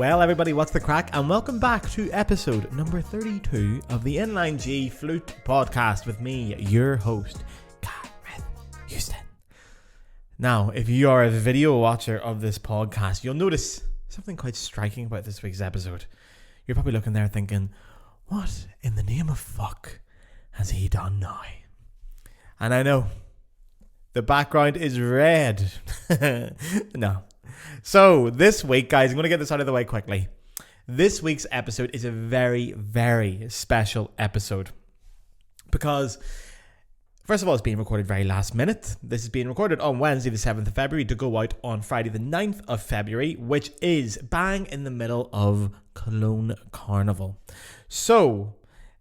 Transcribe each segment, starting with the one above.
Well, everybody, what's the crack? And welcome back to episode number 32 of the Inline G Flute podcast with me, your host, Karnveal. Now, if you are a video watcher of this podcast, you'll notice something quite striking about this week's episode. You're probably looking there thinking, what in the name of fuck has he done now? And I know, the background is red. No. So, this week, guys, I'm going to get this out of the way quickly. This week's episode is a very, very special episode. Because, first of all, it's being recorded very last minute. This is being recorded on Wednesday the 7th of February to go out on Friday the 9th of February, which is bang in the middle of Cologne Carnival. So,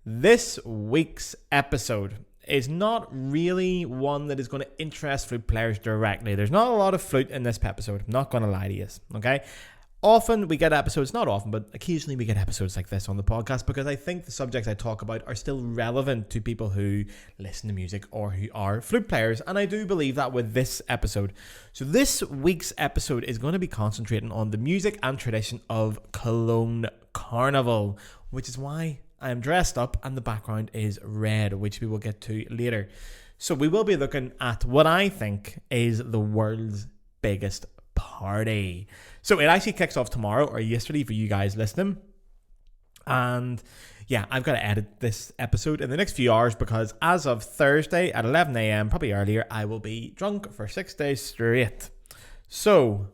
this week's episode is not really one that is going to interest flute players directly. There's not a lot of flute in this episode. I'm not going to lie to you, okay? Often we get episodes, not often, but occasionally we get episodes like this on the podcast because I think the subjects I talk about are still relevant to people who listen to music or who are flute players, and I do believe that with this episode. So this week's episode is going to be concentrating on the music and tradition of Cologne Carnival, which is why I am dressed up and the background is red, which we will get to later. So we will be looking at what I think is the world's biggest party. So it actually kicks off tomorrow or yesterday for you guys listening. And yeah, I've got to edit this episode in the next few hours because as of Thursday at 11 a.m, probably earlier, I will be drunk for 6 days straight. So,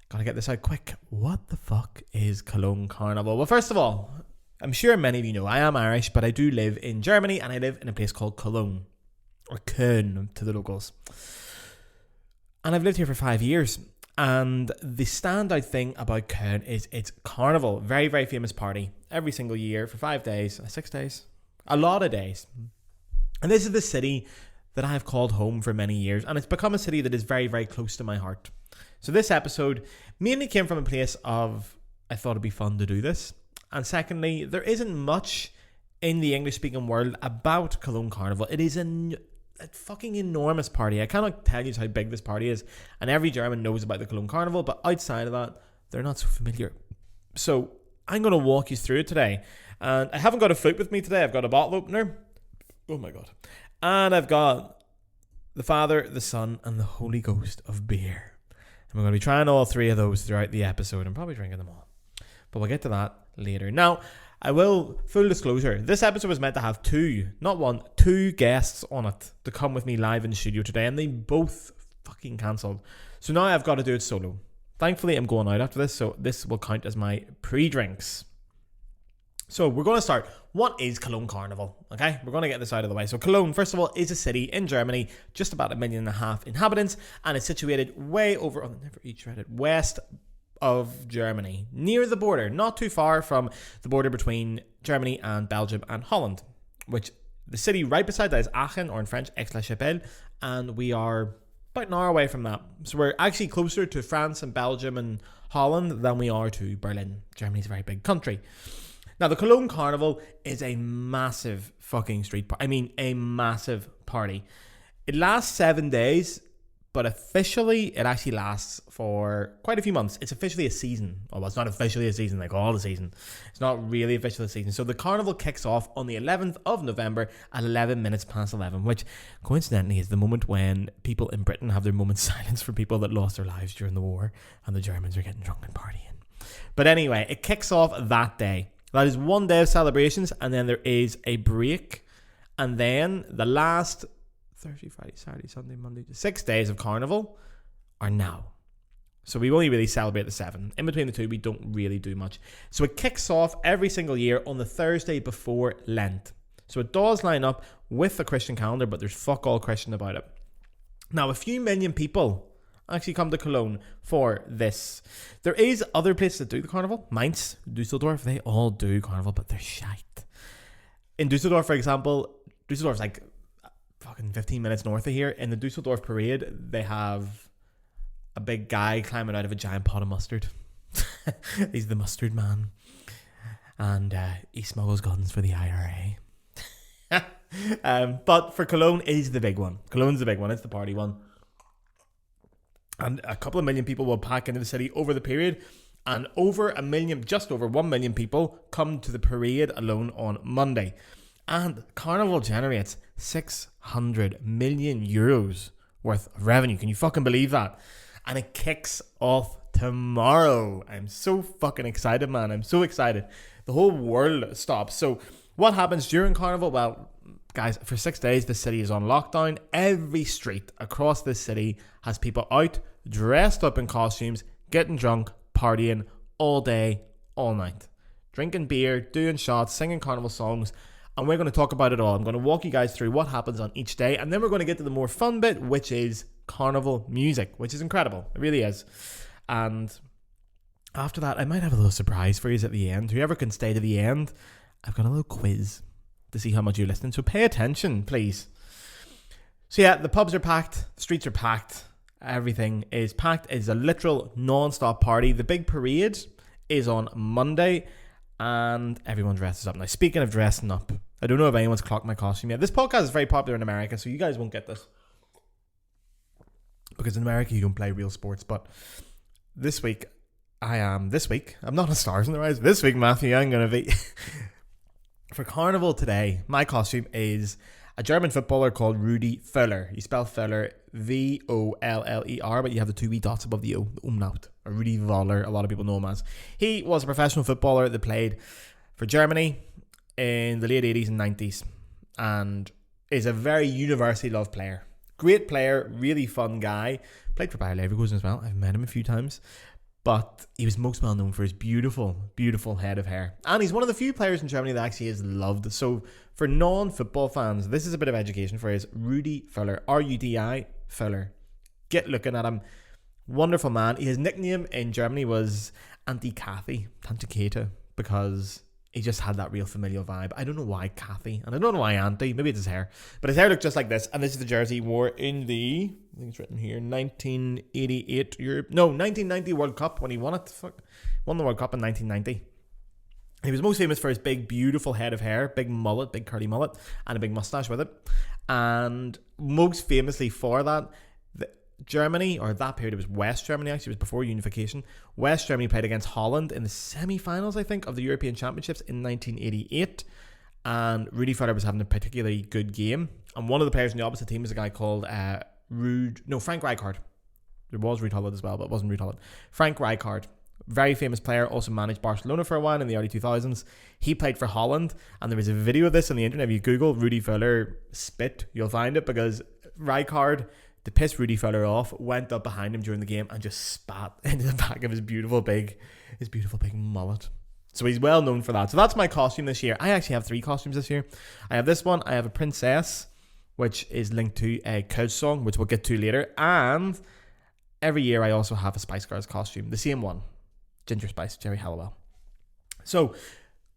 gotta get this out quick. What the fuck is Cologne Carnival? Well, first of all, I'm sure many of you know I am Irish, but I do live in Germany and I live in a place called Cologne, or Köln to the locals. And I've lived here for 5 years. And the standout thing about Köln is its carnival. Very, very famous party every single year for 5 days, 6 days, a lot of days. And this is the city that I have called home for many years. And it's become a city that is very, very close to my heart. So this episode mainly came from a place of, I thought it'd be fun to do this. And secondly, there isn't much in the English-speaking world about Cologne Carnival. It is a fucking enormous party. I cannot tell you how big this party is. And every German knows about the Cologne Carnival. But outside of that, they're not so familiar. So I'm going to walk you through it today. And I haven't got a flute with me today. I've got a bottle opener. Oh my God. And I've got the Father, the Son, and the Holy Ghost of beer. And we're going to be trying all three of those throughout the episode. I'm probably drinking them all. But we'll get to that later. Now, I will, full disclosure, this episode was meant to have two guests on it to come with me live in the studio today, and they both fucking cancelled. So now I've got to do it solo. Thankfully, I'm going out after this, so this will count as my pre-drinks. So we're going to start. What is Cologne Carnival? Okay, we're going to get this out of the way. So Cologne, first of all, is a city in Germany, just about 1.5 million inhabitants, and it's situated way over, west of Germany, near the border, not too far from the border between Germany and Belgium and Holland, which the city right beside that is Aachen, or in French, Aix-la-Chapelle, and we are about an hour away from that. So we're actually closer to France and Belgium and Holland than we are to Berlin. Germany's a very big country. Now, the Cologne Carnival is a massive fucking street party. I mean, a massive party. It lasts 7 days, but officially, it actually lasts for quite a few months. It's officially a season. Oh, well, it's not officially a season, like all the season. It's not really officially a season. So the carnival kicks off on the 11th of November at 11 minutes past 11, which coincidentally is the moment when people in Britain have their moment's silence for people that lost their lives during the war, and the Germans are getting drunk and partying. But anyway, it kicks off that day. That is 1 day of celebrations, and then there is a break. And then the last Thursday, Friday, Saturday, Sunday, Monday, 6 days of carnival are now. So we only really celebrate the 7. In between the two, we don't really do much. So it kicks off every single year on the Thursday before Lent. So it does line up with the Christian calendar, but there's fuck all Christian about it. Now, a few million people actually come to Cologne for this. There is other places that do the carnival. Mainz, Dusseldorf, they all do carnival, but they're shite. In Dusseldorf, for example, Dusseldorf's like fucking 15 minutes north of here. In the Dusseldorf parade, they have a big guy climbing out of a giant pot of mustard. He's the mustard man. And he smuggles guns for the IRA. But for Cologne is the big one. Cologne's the big one. It's the party one. And a couple of million people will pack into the city over the period. And just over 1 million people come to the parade alone on Monday. And Karneval generates 600 million euros worth of revenue. Can you fucking believe that? And it kicks off tomorrow. I'm so fucking excited, man. I'm so excited. The whole world stops. So what happens during Karneval? Well, guys, for 6 days, the city is on lockdown. Every street across this city has people out, dressed up in costumes, getting drunk, partying all day, all night. Drinking beer, doing shots, singing Karneval songs. And we're going to talk about it all. I'm going to walk you guys through what happens on each day. And then we're going to get to the more fun bit, which is Karneval music, which is incredible. It really is. And after that, I might have a little surprise for you at the end. Whoever can stay to the end, I've got a little quiz to see how much you're listening. So pay attention, please. So yeah, the pubs are packed. The streets are packed. Everything is packed. It's a literal non-stop party. The big parade is on Monday. And everyone dresses up. Now, speaking of dressing up, I don't know if anyone's clocked my costume yet. This podcast is very popular in America, so you guys won't get this. Because in America, you don't play real sports. But this week, I'm not a Stars in the Rise. This week, Matthew, I'm going to be... For Karneval today, my costume is a German footballer called Rudi Völler. You spell Völler Voller, but you have the two wee dots above the O, the umlaut. Or Rudi Völler, a lot of people know him as. He was a professional footballer that played for Germany in the late 80s and 90s. And is a very universally loved player. Great player, really fun guy. Played for Bayer Leverkusen as well. I've met him a few times. But he was most well known for his beautiful, beautiful head of hair. And he's one of the few players in Germany that actually is loved. So for non-football fans, this is a bit of education for us. Rudi Völler, R-U-D-I, Völler. Get looking at him. Wonderful man. His nickname in Germany was Tante Kathy, because he just had that real familial vibe. I don't know why Kathy, and I don't know why Auntie. Maybe it's his hair. But his hair looked just like this. And this is the jersey he wore in the, I think it's written here, 1990 World Cup when he won it. Won the World Cup in 1990. He was most famous for his big, beautiful head of hair, big mullet, big curly mullet, and a big mustache with it. And most famously for that, Germany, or that period, it was West Germany actually, it was before unification. West Germany played against Holland in the semi-finals, I think, of the European Championships in 1988. And Rudi Völler was having a particularly good game. And one of the players in the opposite team was a guy called Frank Rijkaard. There was Ruud Gullit as well, but it wasn't Ruud Gullit. Frank Rijkaard, very famous player, also managed Barcelona for a while in the early 2000s. He played for Holland, and there was a video of this on the internet. If you Google Rudi Völler spit, you'll find it, because Rijkaard, to piss Rudi Völler off, went up behind him during the game and just spat into the back of his beautiful big mullet. So he's well known for that. So that's my costume this year. I actually have 3 costumes this year. I have this one. I have a princess, which is linked to a Kölsch song, which we'll get to later. And every year I also have a Spice Girls costume. The same one. Ginger Spice, Jerry Halliwell. So,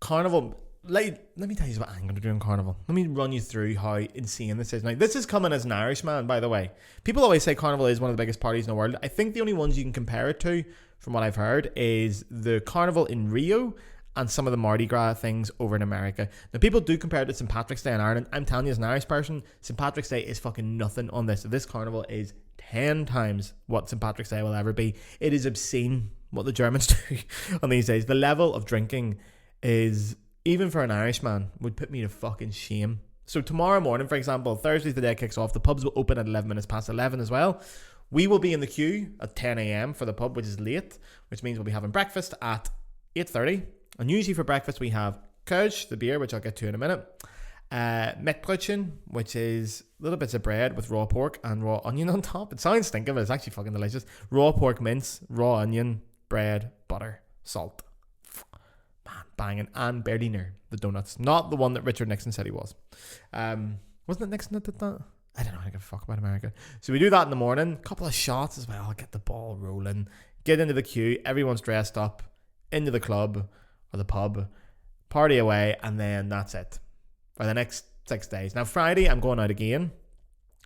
Karneval... Let me tell you what I'm going to do in Karneval. Let me run you through how insane this is. Now, this is coming as an Irishman, by the way. People always say Karneval is one of the biggest parties in the world. I think the only ones you can compare it to, from what I've heard, is the Carnival in Rio and some of the Mardi Gras things over in America. Now, people do compare it to St. Patrick's Day in Ireland. I'm telling you, as an Irish person, St. Patrick's Day is fucking nothing on this. This Carnival is 10 times what St. Patrick's Day will ever be. It is obscene what the Germans do on these days. The level of drinking is... even for an Irishman, would put me to fucking shame. So tomorrow morning, for example, Thursday's the day it kicks off. The pubs will open at 11 minutes past 11 as well. We will be in the queue at 10 a.m. for the pub, which is late, which means we'll be having breakfast at 8:30. And usually for breakfast, we have Kölsch, the beer, which I'll get to in a minute. Mettbrötchen, which is little bits of bread with raw pork and raw onion on top. It sounds stinking, but it's actually fucking delicious. Raw pork mince, raw onion, bread, butter, salt. Banging. And Berliner, the donuts, not the one that Richard Nixon said he was. Wasn't it Nixon that did that? I don't know. I give a fuck about America. So we do that in the morning. Couple of shots as well. Get the ball rolling. Get into the queue. Everyone's dressed up. Into the club or the pub. Party away, and then that's it for the next 6 days. Now Friday, I'm going out again.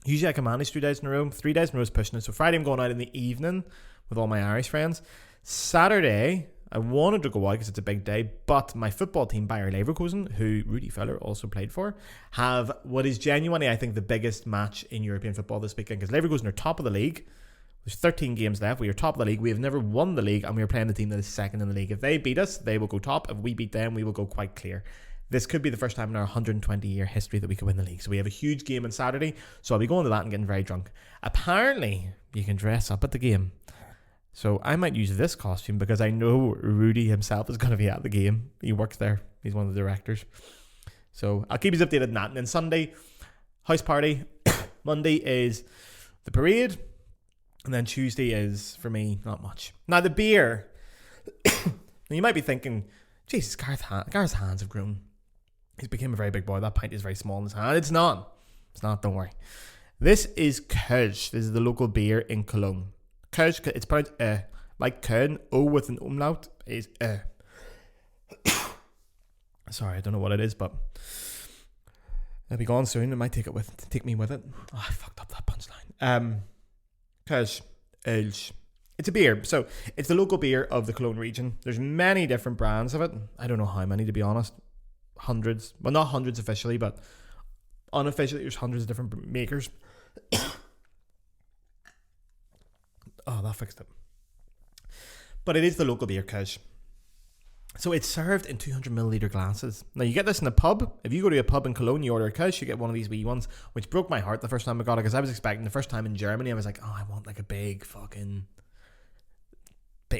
Usually I can manage 2 days in a row. 3 days in a row is pushing it. So Friday, I'm going out in the evening with all my Irish friends. Saturday, I wanted to go out because it's a big day, but my football team, Bayer Leverkusen, who Rudi Völler also played for, have what is genuinely, I think, the biggest match in European football this weekend, because Leverkusen are top of the league There's 13 games left. We are top of the league. We have never won the league, and we are playing the team that is second in the league. If they beat us, they will go top. If we beat them, we will go quite clear. This could be the first time in our 120-year history that we could win the league. So we have a huge game on Saturday, so I'll be going to that and getting very drunk. Apparently, you can dress up at the game. So I might use this costume because I know Rudy himself is going to be at the game. He works there. He's one of the directors. So I'll keep you updated on that. And then Sunday, house party. Monday is the parade. And then Tuesday is, for me, not much. Now, the beer. Now, you might be thinking, Jesus, Gareth's hands have grown. He's become a very big boy. That pint is very small in his hand. It's not. It's not, don't worry. This is Kölsch. This is the local beer in Cologne. Kölsch, it's pronounced like Köln. O with an umlaut is Sorry, I don't know what it is, but it'll be gone soon. It might take me with it. Oh, I fucked up that punchline. Kölsch. It's a beer. So it's the local beer of the Cologne region. There's many different brands of it. I don't know how many, to be honest. Hundreds. Well, not hundreds officially, but unofficially there's hundreds of different makers. Oh, that fixed it. But it is the local beer, Kölsch. So it's served in 200ml glasses. Now, you get this in a pub. If you go to a pub in Cologne, you order a Kölsch, you get one of these wee ones, which broke my heart the first time I got it, because I was expecting the first time in Germany, I was like, oh, I want like a big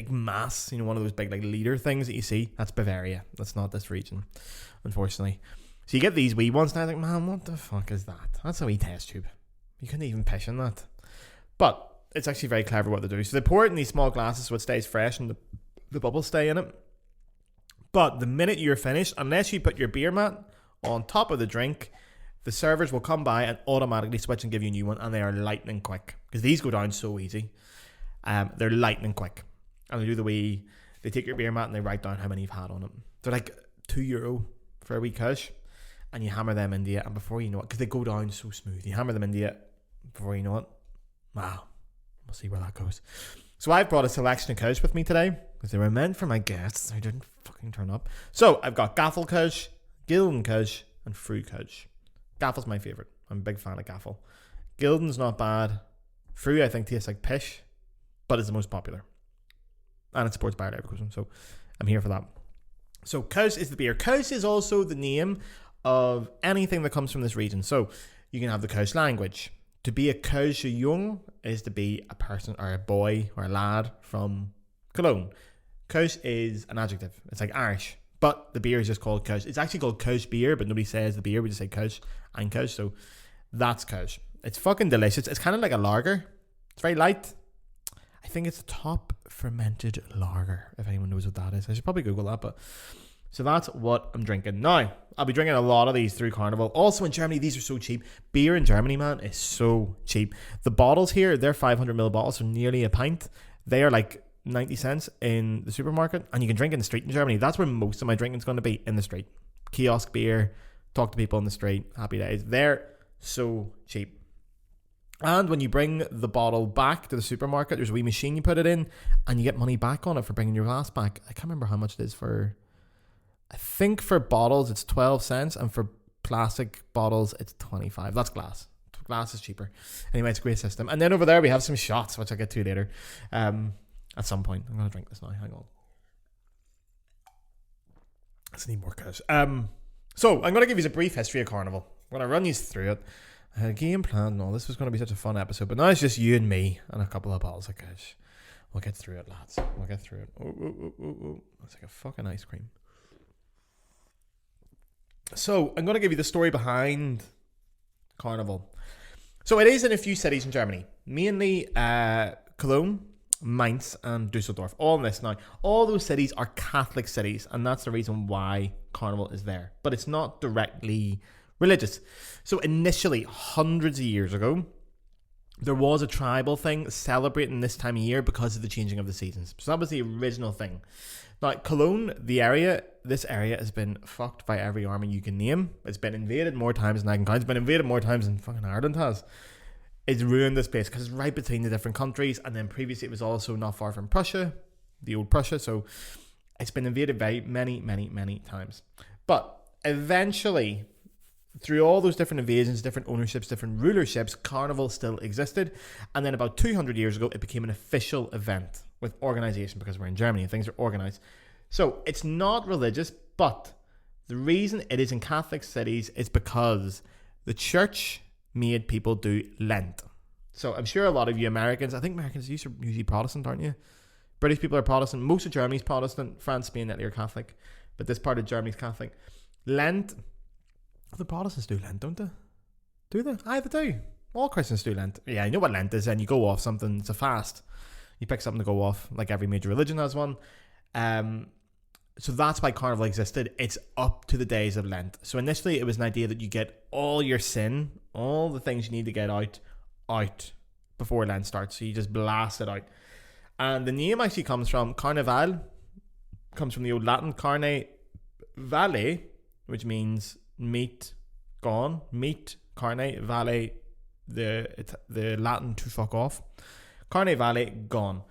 mass, one of those big like liter things that you see. That's Bavaria. That's not this region, unfortunately. So you get these wee ones, and I was like, man, what the fuck is that? That's a wee test tube. You couldn't even piss in that. But it's actually very clever what they do. So they pour it in these small glasses so it stays fresh and the bubbles stay in it. But the minute you're finished, unless you put your beer mat on top of the drink, the servers will come by and automatically switch and give you a new one, and they are lightning quick. Because these go down so easy. They're lightning quick. And they take your beer mat and they write down how many you've had on it. They're like €2 for a wee Kölsch, and you hammer them into it, and before you know it, because they go down so smooth, you hammer them into it, before you know it, wow, we'll see where that goes. So I've brought a selection of Kölsch with me today, because they were meant for my guests, who didn't fucking turn up. So I've got Gaffel Kölsch, Gilden Kölsch, and Früh Kölsch. Gaffel's my favourite. I'm a big fan of Gaffel. Gilden's not bad. Früh, I think, tastes like pish, but it's the most popular. And it supports Bayer Leverkusen, so I'm here for that. So Kölsch is the beer. Kölsch is also the name of anything that comes from this region. So you can have the Kölsch language. To be a Kölsche Jung is to be a person or a boy or a lad from Cologne. Kölsch is an adjective. It's like Irish. But the beer is just called Kölsch. It's actually called Kölsch beer, but nobody says the beer. We just say Kölsch and Kölsch. So that's Kölsch. It's fucking delicious. It's kind of like a lager. It's very light. I think it's a top fermented lager, if anyone knows what that is. I should probably Google that, but so that's what I'm drinking. Now, I'll be drinking a lot of these through Karneval. Also in Germany, these are so cheap. Beer in Germany, man, is so cheap. The bottles here, they're 500ml bottles, so nearly a pint. They are like 90 cents in the supermarket, and you can drink in the street in Germany. That's where most of my drinking is going to be, in the street. Kiosk beer, talk to people in the street, happy days. They're so cheap. And when you bring the bottle back to the supermarket, there's a wee machine you put it in, and you get money back on it for bringing your glass back. I can't remember how much it is for. I think for bottles it's 12 cents, and for plastic bottles it's 25. That's glass. Glass is cheaper. Anyway, it's a great system. And then over there we have some shots, which I'll get to later. At some point. I'm going to drink this now. Hang on. I just need more Kölsch. So I'm going to give you a brief history of Karneval. I'm going to run you through it. Game plan and all. This was going to be such a fun episode, but now it's just you and me and a couple of bottles of Kölsch. We'll get through it, lads. We'll get through it. Oh. That's like a fucking ice cream. So I'm going to give you the story behind Karneval. So it is in a few cities in Germany, mainly Cologne, Mainz, and Dusseldorf. All in this now. All those cities are Catholic cities, and that's the reason why Karneval is there. But it's not directly religious. So initially, hundreds of years ago, there was a tribal thing celebrating this time of year because of the changing of the seasons. So that was the original thing. Now, Cologne, this area has been fucked by every army you can name. It's been invaded more times than I can count. It's been invaded more times than fucking Ireland has. It's ruined this place because it's right between the different countries, and then previously it was also not far from Prussia, the old Prussia. So it's been invaded by many, many, many times. But eventually, through all those different invasions, different ownerships, different rulerships, Carnival still existed. And then about 200 years ago, it became an official event with organisation, because we're in Germany and things are organised. So it's not religious, but the reason it is in Catholic cities is because the church made people do Lent. So I'm sure a lot of you Americans, I think Americans are usually Protestant, aren't you? British people are Protestant. Most of Germany's Protestant. France, Spain, Italy are Catholic. But this part of Germany's Catholic. Lent, the Protestants do Lent, don't they? Do they? Aye, they do. All Christians do Lent. Yeah, you know what Lent is, and you go off something. It's a fast. You pick something to go off, like every major religion has one. So that's why Carnival existed. It's up to the days of Lent. So initially it was an idea that you get all your sin, all the things you need to get out before Lent starts. So you just blast it out. And the name actually comes from Karneval, comes from the old Latin Karnevale, which means meat gone. Meat, carne, vale, the Latin to fuck off. Karnevale, gone.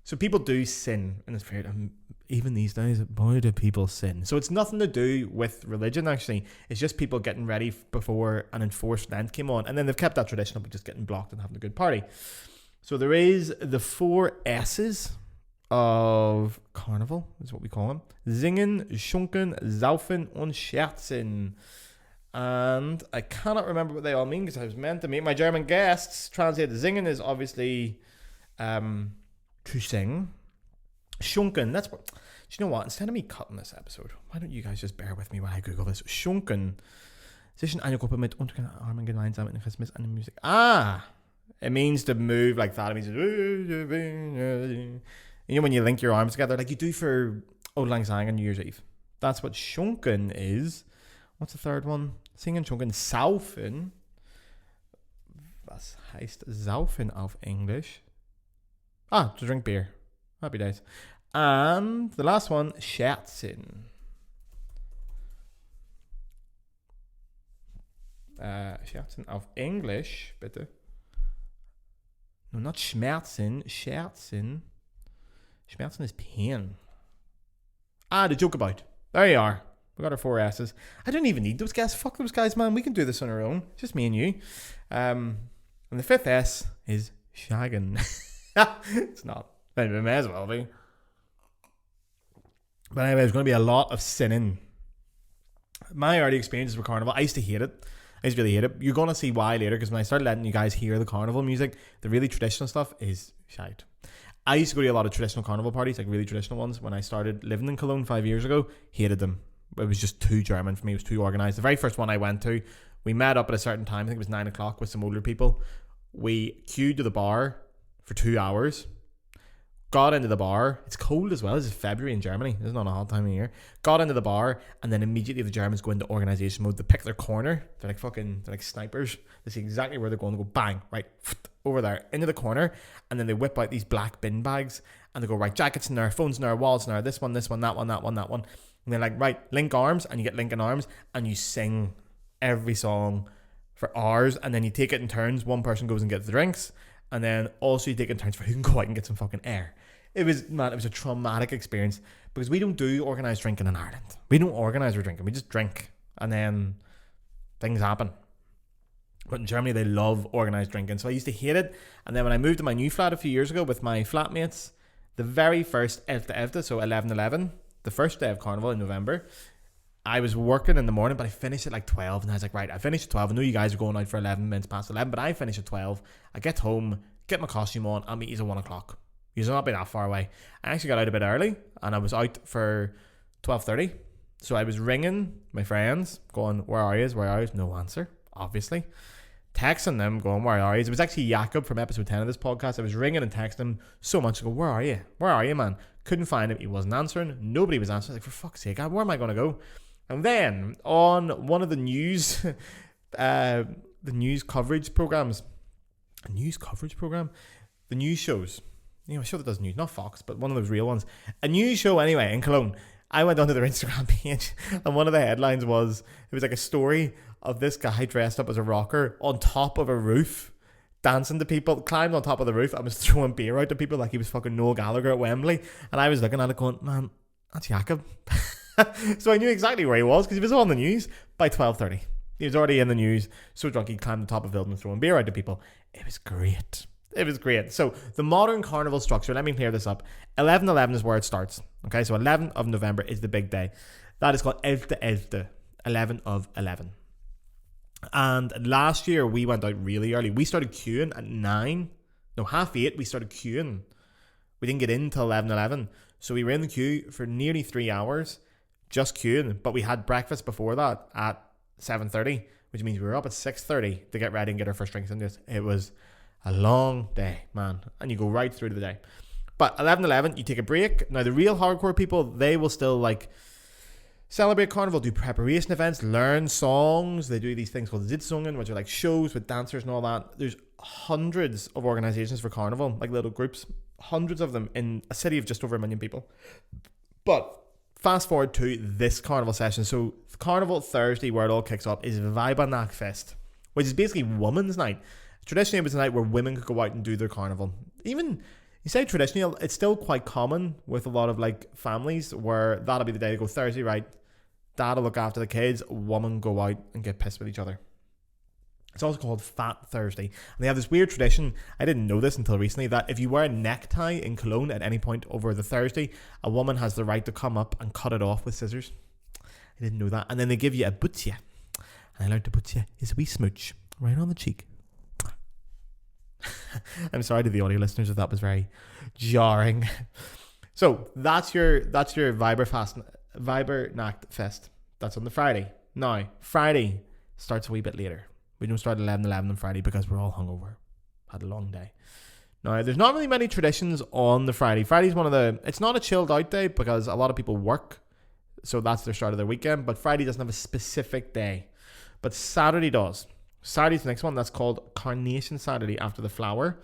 So people do sin in this period. And even these days, boy, do people sin. So it's nothing to do with religion, actually. It's just people getting ready before an enforced Lent came on. And then they've kept that tradition of just getting blocked and having a good party. So there is the 4 S's of Carnival, is what we call them. Singen, schunken, saufen und scherzen. And I cannot remember what they all mean because I was meant to make my German guests translate. Singen is obviously to sing. Schunken, that's what... Do you know what? Instead of me cutting this episode, why don't you guys just bear with me while I Google this? Schunken. Zwischen einer Gruppe mit Armen gemeinsam in Christmas and Musik. Ah! It means to move like that. It means... You know when you link your arms together like you do for Auld Lang Syne on New Year's Eve. That's what Schunken is. What's the third one? Singen, Schunken, Saufen. Was heißt Saufen auf Englisch? Ah, to drink beer. Happy days. And the last one, Scherzen. Scherzen auf Englisch, bitte. No, not Schmerzen. Scherzen. Schmerzen is pain. Ah, the joke about. There you are. We got our 4 S's. I don't even need those guys. Fuck those guys, man. We can do this on our own. It's just me and you. And the 5th S is shagging. It's not. It may as well be. But anyway, there's going to be a lot of sinning. My early experiences with Carnival, I used to hate it. I used to really hate it. You're going to see why later, because when I started letting you guys hear the Carnival music, the really traditional stuff is shite. I used to go to a lot of traditional Carnival parties, like really traditional ones, when I started living in Cologne 5 years ago. Hated them. It was just too German for me. It was too organised. The very first one I went to, we met up at a certain time. I think it was 9 o'clock with some older people. We queued to the bar for 2 hours. Got into the bar. It's cold as well. This is February in Germany. This is not a hot time of year. Got into the bar, and then immediately the Germans go into organisation mode. They pick their corner. They're like snipers. They see exactly where they're going. They go bang, right, over there, into the corner, and then they whip out these black bin bags, and they go, right, jackets in there, phones in there, wallets in there, this one, that one, that one. And they're like, right, link arms, and you get linking arms, and you sing every song for hours, and then you take it in turns. One person goes and gets the drinks, and then also you take it in turns for who can go out and get some fucking air. It was a traumatic experience because we don't do organised drinking in Ireland. We don't organise our drinking. We just drink and then things happen. But in Germany, they love organised drinking. So I used to hate it. And then when I moved to my new flat a few years ago with my flatmates, the very first Elfte, so 11/11, the first day of Carnival in November, I was working in the morning, but I finished at like 12. And I was like, right, I finished at 12. I know you guys are going out for 11 minutes past 11, but I finished at 12. I get home, get my costume on, I'll meet you at 1 o'clock. You're not be that far away. I actually got out a bit early, and I was out for 12:30. So I was ringing my friends, going, where are you? No answer, obviously. Texting them, going, where are you? It was actually Jakob from episode 10 of this podcast. I was ringing and texting him so much. I go, where are you? Where are you, man? Couldn't find him. He wasn't answering. Nobody was answering. Like, for fuck's sake, where am I going to go? And then on one of the news, the news coverage programs, the news shows. You know, a show that does news, not Fox, but one of those real ones. A news show anyway in Cologne. I went onto their Instagram page, and one of the headlines was, it was like a story of this guy dressed up as a rocker on top of a roof, dancing to people, climbed on top of the roof and was throwing beer out to people like he was fucking Noel Gallagher at Wembley. And I was looking at it going, man, that's Jakob. So I knew exactly where he was because he was on the news by 12:30. He was already in the news. So drunk he climbed the top of a building throwing beer out to people. It was great. It was great. So the modern carnival structure, let me clear this up. 11/11 is where it starts. Okay, so 11th of November is the big day. That is called 11/11, 11 of 11. And last year we went out really early. We started queuing at 8:30 we started queuing. We didn't get in until 11:11. So we were in the queue for nearly 3 hours just queuing. But we had breakfast before that at 7:30, which means we were up at 6:30 to get ready and get our first drinks in this. It was a long day, man. And you go right through to the day. But 11/11, you take a break. Now, the real hardcore people, they will still like celebrate carnival, do preparation events, learn songs. They do these things called Sitzungen, which are like shows with dancers and all that. There's hundreds of organizations for carnival, like little groups, hundreds of them in a city of just over 1 million people. But fast forward to this carnival session. So Carnival Thursday, where it all kicks off, is Weibernachtfest, which is basically women's night. Traditionally, it was a night where women could go out and do their carnival. Even, you say traditionally, it's still quite common with a lot of like families where that'll be the day they go Thursday, right? Dad'll look after the kids, women go out and get pissed with each other. It's also called Fat Thursday. And they have this weird tradition, I didn't know this until recently, that if you wear a necktie in Cologne at any point over the Thursday, a woman has the right to come up and cut it off with scissors. I didn't know that. And then they give you a butje. And I learned a butje is a wee smooch right on the cheek. I'm sorry to the audio listeners if that was very jarring. So that's your Weibernachtfest. That's on the Friday. Now, Friday starts a wee bit later. We don't start 11/11 on Friday because we're all hungover. Had a long day. Now, there's not really many traditions on the Friday. Friday's it's not a chilled out day because a lot of people work. So that's their start of their weekend. But Friday doesn't have a specific day. But Saturday does. Saturday's the next one. That's called Carnation Saturday after the flower.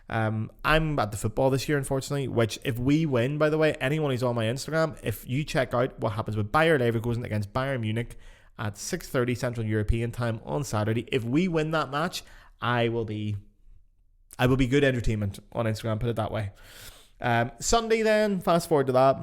I'm at the football this year, unfortunately, which if we win, by the way, anyone who's on my Instagram, if you check out what happens with Bayer Leverkusen against Bayern Munich at 6:30 Central European time on Saturday, if we win that match, I will be good entertainment on Instagram, put it that way. Sunday then, fast forward to that.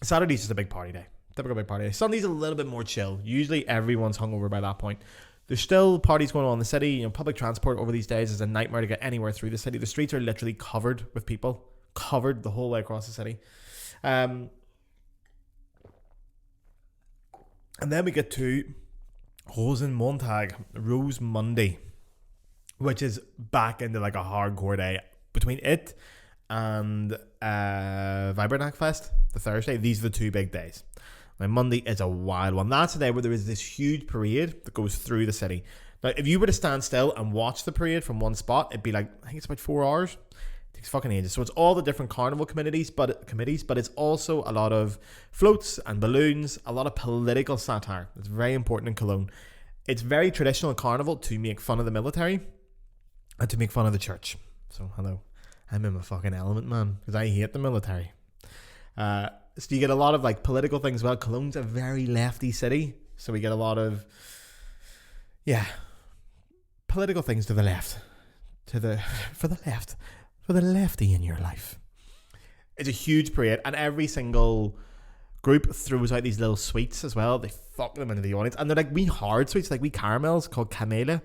Saturday's just a big party day. Typical big party day. Sunday's a little bit more chill. Usually everyone's hungover by that point. There's still parties going on in the city. You know, public transport over these days is a nightmare to get anywhere through the city. The streets are literally covered with people. Covered the whole way across the city. And then we get to Rosenmontag, Rose Monday, which is back into like a hardcore day. Between it and Weibernachtfest, the Thursday, these are the two big days. Now, Monday is a wild one. That's the day where there is this huge parade that goes through the city. Now, if you were to stand still and watch the parade from one spot, it'd be like, I think it's about 4 hours. It takes fucking ages. So it's all the different carnival committees, but it's also a lot of floats and balloons, a lot of political satire. It's very important in Cologne. It's very traditional carnival to make fun of the military and to make fun of the church. So, hello. I'm in my fucking element, man, because I hate the military. So you get a lot of like political things as well. Cologne's a very lefty city, so we get a lot of political things to the left, for the lefty in your life. It's a huge parade, and every single group throws out these little sweets as well. They fuck them into the audience, and they're like wee hard sweets, like wee caramels called Kamele,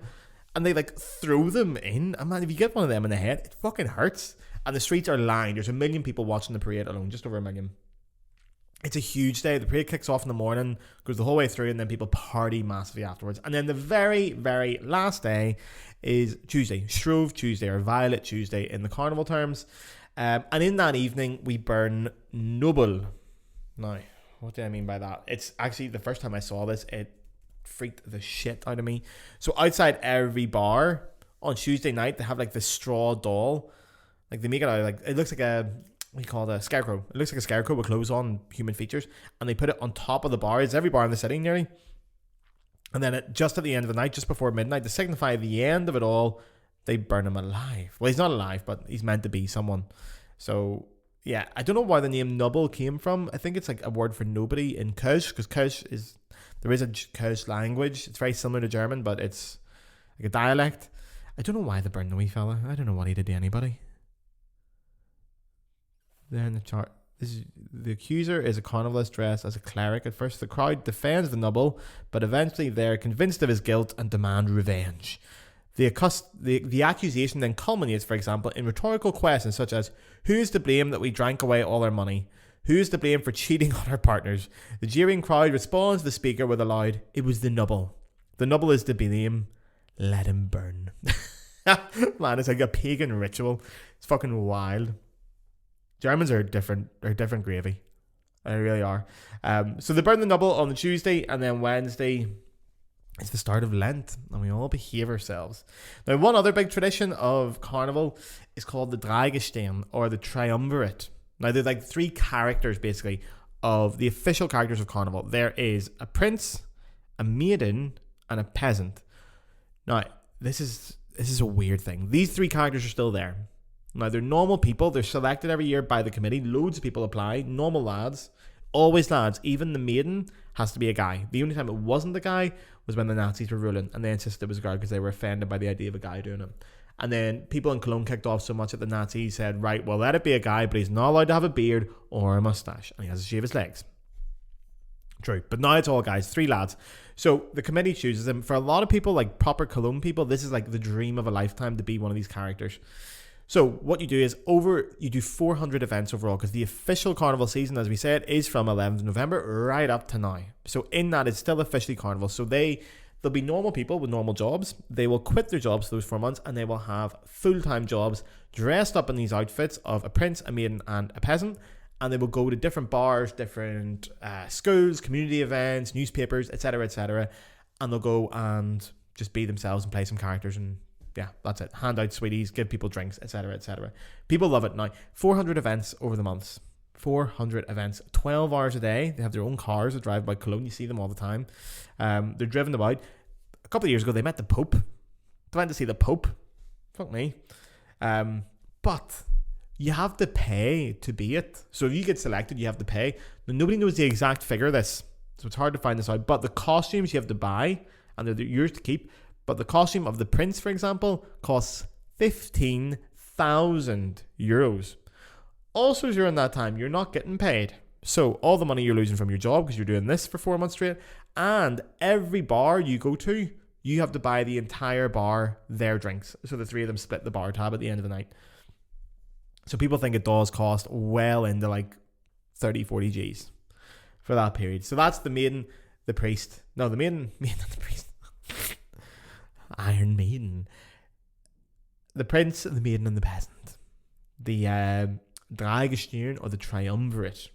and they like throw them in. And man, if you get one of them in the head, it fucking hurts. And the streets are lined. There's 1 million people watching the parade alone, just over 1 million. It's a huge day. The parade kicks off in the morning, goes the whole way through, and then people party massively afterwards. And then the very, very last day is Tuesday, Shrove Tuesday, or Violet Tuesday in the carnival terms. And in that evening, we burn Nobel. Now, what do I mean by that? It's actually the first time I saw this, it freaked the shit out of me. So outside every bar on Tuesday night, they have like this straw doll. Like they make it out of like, it looks like a, what do you call it, a scarecrow. It looks like a scarecrow with clothes on, human features, and they put it on top of the bar. It's every bar in the city nearly. And then just at the end of the night, just before midnight, to signify the end of it all, they burn him alive. Well, he's not alive, but he's meant to be someone. So yeah, I don't know where the name Nobel came from. I think it's like a word for nobody in Kölsch, because Kölsch is, there is a Kölsch language. It's very similar to German, but it's like a dialect. I don't know why they burned the wee fella. I don't know what he did to anybody. There in the chart. The accuser is a carnivalist dressed as a cleric. At first, the crowd defends the noble, but eventually they're convinced of his guilt and demand revenge. The accusation then culminates, for example, in rhetorical questions such as, who is to blame that we drank away all our money? Who is to blame for cheating on our partners? The jeering crowd responds to the speaker with a loud, it was the noble. The noble is to blame. Let him burn. Man, it's like a pagan ritual. It's fucking wild. Germans are different. They're different gravy. They really are. So they burn the noble on the Tuesday, and then Wednesday is the start of Lent, and we all behave ourselves. Now, one other big tradition of Carnival is called the Dragenstern, or the Triumvirate. Now, they're like three characters, basically, of the official characters of Carnival. There is a prince, a maiden, and a peasant. Now, this is a weird thing. These three characters are still there. Now, they're normal people. They're selected every year by the committee. Loads of people apply. Normal lads. Always lads. Even the maiden has to be a guy. The only time it wasn't a guy was when the Nazis were ruling, and they insisted it was a girl because they were offended by the idea of a guy doing it. And then people in Cologne kicked off so much that the Nazis said, right, well, let it be a guy, but he's not allowed to have a beard or a mustache, and he has to shave his legs. True. But now it's all guys, three lads. So the committee chooses them. For a lot of people, like proper Cologne people, this is like the dream of a lifetime to be one of these characters. So what you do is you do 400 events overall, because the official carnival season, as we said, is from 11th November right up to now. So in that, it's still officially carnival. So there'll be normal people with normal jobs. They will quit their jobs those 4 months, and they will have full-time jobs dressed up in these outfits of a prince, a maiden, and a peasant. And they will go to different bars, different schools, community events, newspapers, etc., etc. And they'll go and just be themselves and play some characters, and yeah, that's it. Hand out sweeties, give people drinks, etc., etc. People love it. Now, 400 events over the months. 400 events, 12 hours a day. They have their own cars that drive by Cologne. You see them all the time. They're driven about. A couple of years ago, they met the Pope. They went to see the Pope. Fuck me. But you have to pay to be it. So if you get selected, you have to pay. Now, nobody knows the exact figure of this, so it's hard to find this out. But the costumes you have to buy, and they're yours to keep. But the costume of the prince, for example, costs 15,000 euros. Also, during that time, you're not getting paid. So all the money you're losing from your job, because you're doing this for 4 months straight, and every bar you go to, you have to buy the entire bar their drinks. So the three of them split the bar tab at the end of the night. So people think it does cost well into like 30, 40 G's for that period. So that's the maiden, the priest. No, the maiden and the priest. Iron Maiden. The prince, the maiden, and the peasant. The Dragenstern, or the Triumvirate.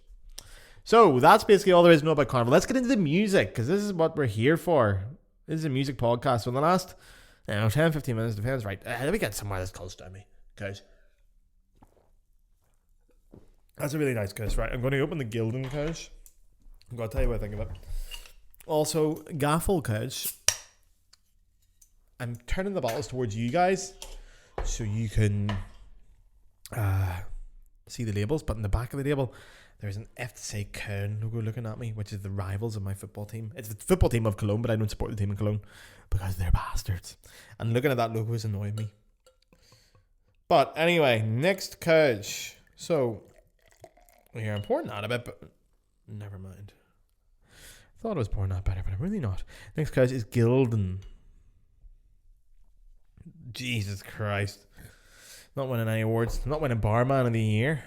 So that's basically all there is to know about Carnival. Let's get into the music, because this is what we're here for. This is a music podcast. So in the last 10-15 minutes, depends, right? Let me get somewhere that's close to me, guys. That's a really nice Kölsch, right? I'm going to open the Gilden Kölsch. I'm going to tell you what I think of it. Also, Gaffel Kölsch. I'm turning the bottles towards you guys so you can see the labels. But in the back of the label, there's an FC Köln logo looking at me, which is the rivals of my football team. It's the football team of Cologne, but I don't support the team in Cologne because they're bastards. And looking at that logo is annoying me. But anyway, next Kölsch. So here, I'm pouring that a bit, but never mind. I thought I was pouring that better, but I'm really not. Next Kölsch is Gilden. Jesus Christ. Not winning any awards. Not winning Barman of the Year.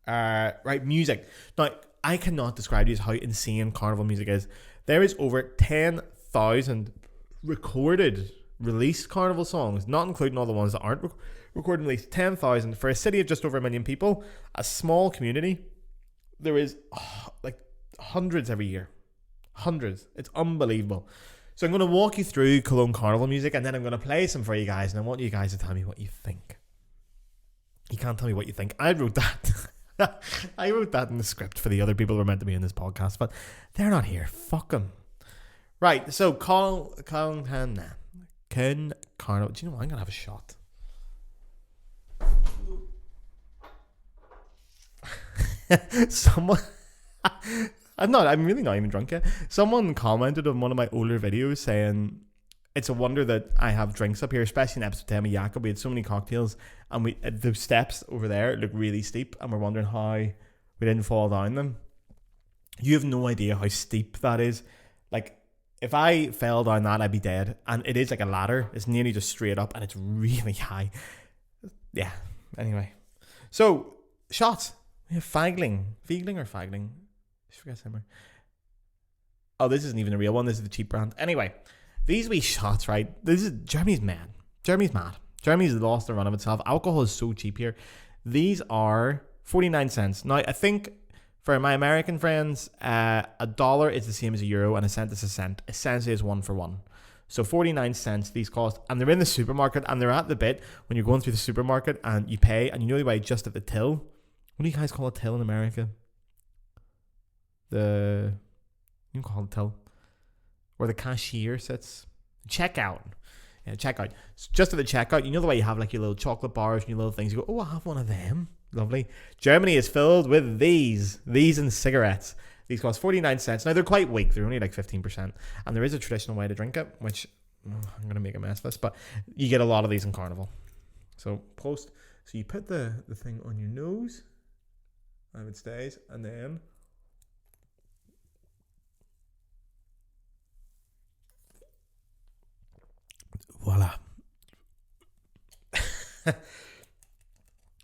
Right, music. Now, I cannot describe to you how insane carnival music is. There is over 10,000 recorded, released carnival songs, not including all the ones that aren't recorded and released. 10,000 for a city of just over 1 million people, a small community. There is like hundreds every year. Hundreds. It's unbelievable. So I'm going to walk you through Cologne Carnival music, and then I'm going to play some for you guys, and I want you guys to tell me what you think. You can't tell me what you think. I wrote that. I wrote that in the script for the other people who were meant to be in this podcast, but they're not here. Fuck them. Right, so Cologne Carnival. Do you know what? I'm going to have a shot. Someone... I'm really not even drunk yet. Someone commented on one of my older videos saying it's a wonder that I have drinks up here, especially in episode 10 with Jakob. We had so many cocktails, and the steps over there look really steep, and we're wondering we didn't fall down them. You have no idea how steep that is. Like, if I fell down that, I'd be dead. And it is like a ladder. It's nearly just straight up, and it's really high. Yeah, anyway. So, shots. We have Feigling. Feigling or Feigling? I forget somewhere. Oh, this isn't even a real one. This is the cheap brand. Anyway, these wee shots, right? Germany's mad. Germany's mad. Germany's lost the run of itself. Alcohol is so cheap here. These are 49 cents. Now, I think for my American friends, $1 is the same as €1 and a cent is a cent. Essentially, it's 1 for 1. So 49 cents these cost. And they're in the supermarket, and they're at the bit when you're going through the supermarket and you pay, and you know the way just at the till. What do you guys call a till in America? You can call it till. Where the cashier sits. Checkout. Yeah, checkout. So just at the checkout, you know the way you have like your little chocolate bars and your little things. You go, oh, I have one of them. Lovely. Germany is filled with these and cigarettes. These cost 49 cents. Now, they're quite weak. They're only like 15%. And there is a traditional way to drink it, which I'm going to make a mess of this, but you get a lot of these in Carnival. So, So you put the thing on your nose, and it stays, and then voila.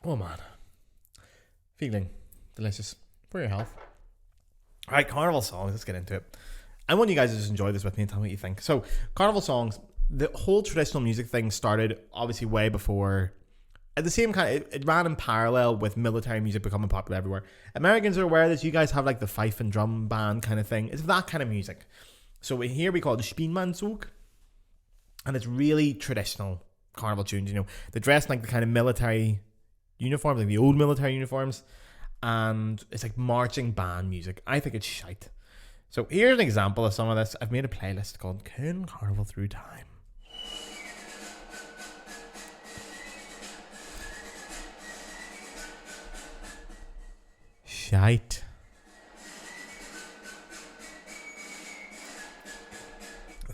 Oh, man. Feeling delicious for your health. All right, Carnival songs. Let's get into it. I want you guys to just enjoy this with me and tell me what you think. So, Carnival songs, the whole traditional music thing started obviously way before. At the same kind of, it ran in parallel with military music becoming popular everywhere. Americans are aware that you guys have like the fife and drum band kind of thing. It's that kind of music. So here we call it the Spielmannzug, and it's really traditional Carnival tunes. You know, they dress like the kind of military uniforms, like the old military uniforms, and it's like marching band music. I think it's shite. So here's an example of some of this. I've made a playlist called Köln Carnival Through Time. Shite.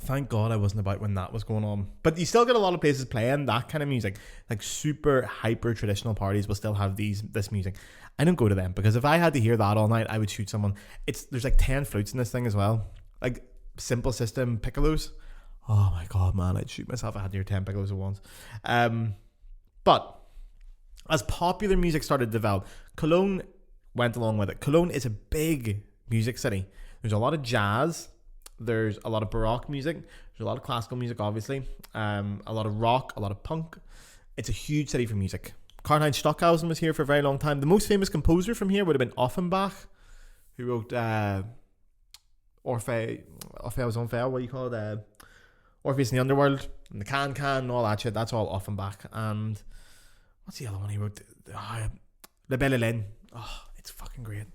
Thank God I wasn't about when that was going on. But you still get a lot of places playing that kind of music. Like super hyper traditional parties will still have this music. I don't go to them because if I had to hear that all night, I would shoot someone. There's like 10 flutes in this thing as well. Like simple system piccolos. Oh my God, man, I'd shoot myself if I had to hear 10 piccolos at once. But as popular music started to develop, Cologne went along with it. Cologne is a big music city. There's a lot of jazz. There's a lot of Baroque music. There's a lot of classical music, obviously. A lot of rock, a lot of punk. It's a huge city for music. Karnheinz Stockhausen was here for a very long time. The most famous composer from here would have been Offenbach, who wrote Orpheus Unfair, what do you call it? Orpheus in the Underworld, and the Can and all that shit. That's all Offenbach. And what's the other one he wrote? La Belle Hélène. Oh, it's fucking great.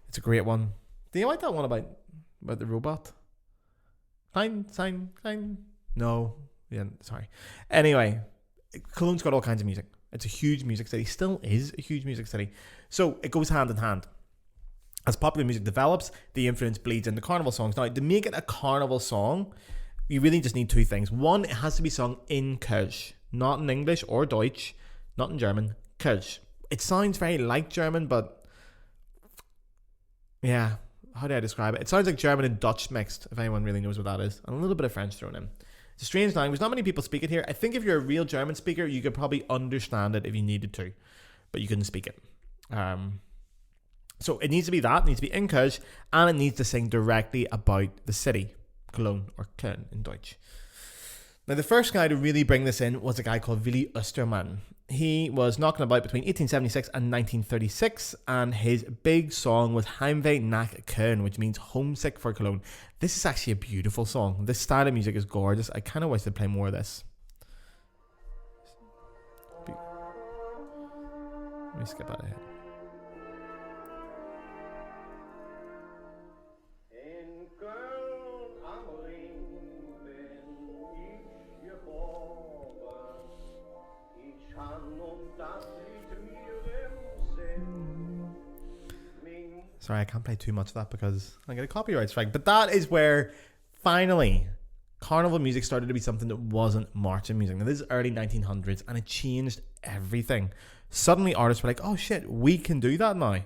It's a great one. Do you like that one about the robot? Fine. No. Yeah, sorry. Anyway, Cologne's got all kinds of music. It's a huge music city. Still is a huge music city. So it goes hand in hand. As popular music develops, the influence bleeds into carnival songs. Now, to make it a carnival song, you really just need two things. One, it has to be sung in Kölsch. Not in English or Deutsch. Not in German. Kölsch. It sounds very like German, but yeah, how do I describe it? It sounds like German and Dutch mixed, if anyone really knows what that is. And a little bit of French thrown in. It's a strange language. Not many people speak it here. I think if you're a real German speaker, you could probably understand it if you needed to, but you couldn't speak it. So it needs to be that. It needs to be in Kölsch, and it needs to sing directly about the city. Cologne, or Köln in Deutsch. Now, the first guy to really bring this in was a guy called Willy Ostermann. He was knocking about between 1876 and 1936, and his big song was Heimweh nach Köln, which means homesick for Cologne. This is actually a beautiful song. This style of music is gorgeous. I kind of wish they'd play more of this. Let me skip out ahead. Sorry, I can't play too much of that because I get a copyright strike. But that is where, finally, carnival music started to be something that wasn't marching music. Now, this is early 1900s, and it changed everything. Suddenly, artists were like, oh shit, we can do that now.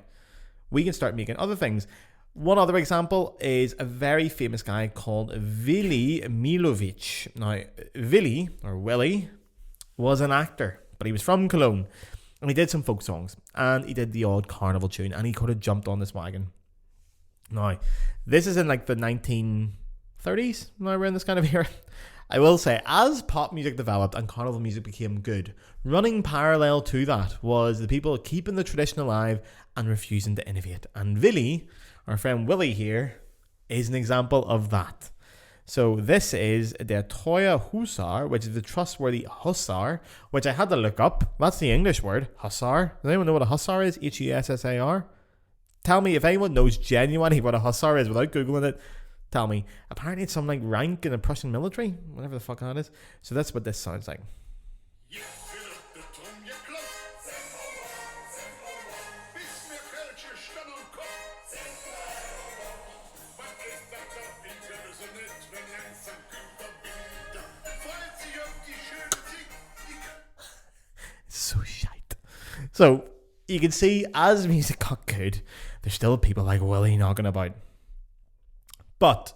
we can start making other things. One other example is a very famous guy called Willy Milovic. Now, Willy, or Willy, was an actor, but he was from Cologne, and he did some folk songs, and he did the odd carnival tune, and he could have jumped on this wagon. Now, this is in like the 1930s, now we're in this kind of era. I will say, as pop music developed and carnival music became good, running parallel to that was the people keeping the tradition alive and refusing to innovate. And Willy, our friend Willy here, is an example of that. So this is Der Treue Hussar, which is the trustworthy hussar, which I had to look up. That's the English word, hussar. Does anyone know what a hussar is? Hussar? Tell me if anyone knows genuinely what a hussar is without Googling it. Tell me. Apparently it's some like rank in the Prussian military, whatever the fuck that is. So that's what this sounds like. So shite. So you can see as music got good, there's still people like Willy knocking about. But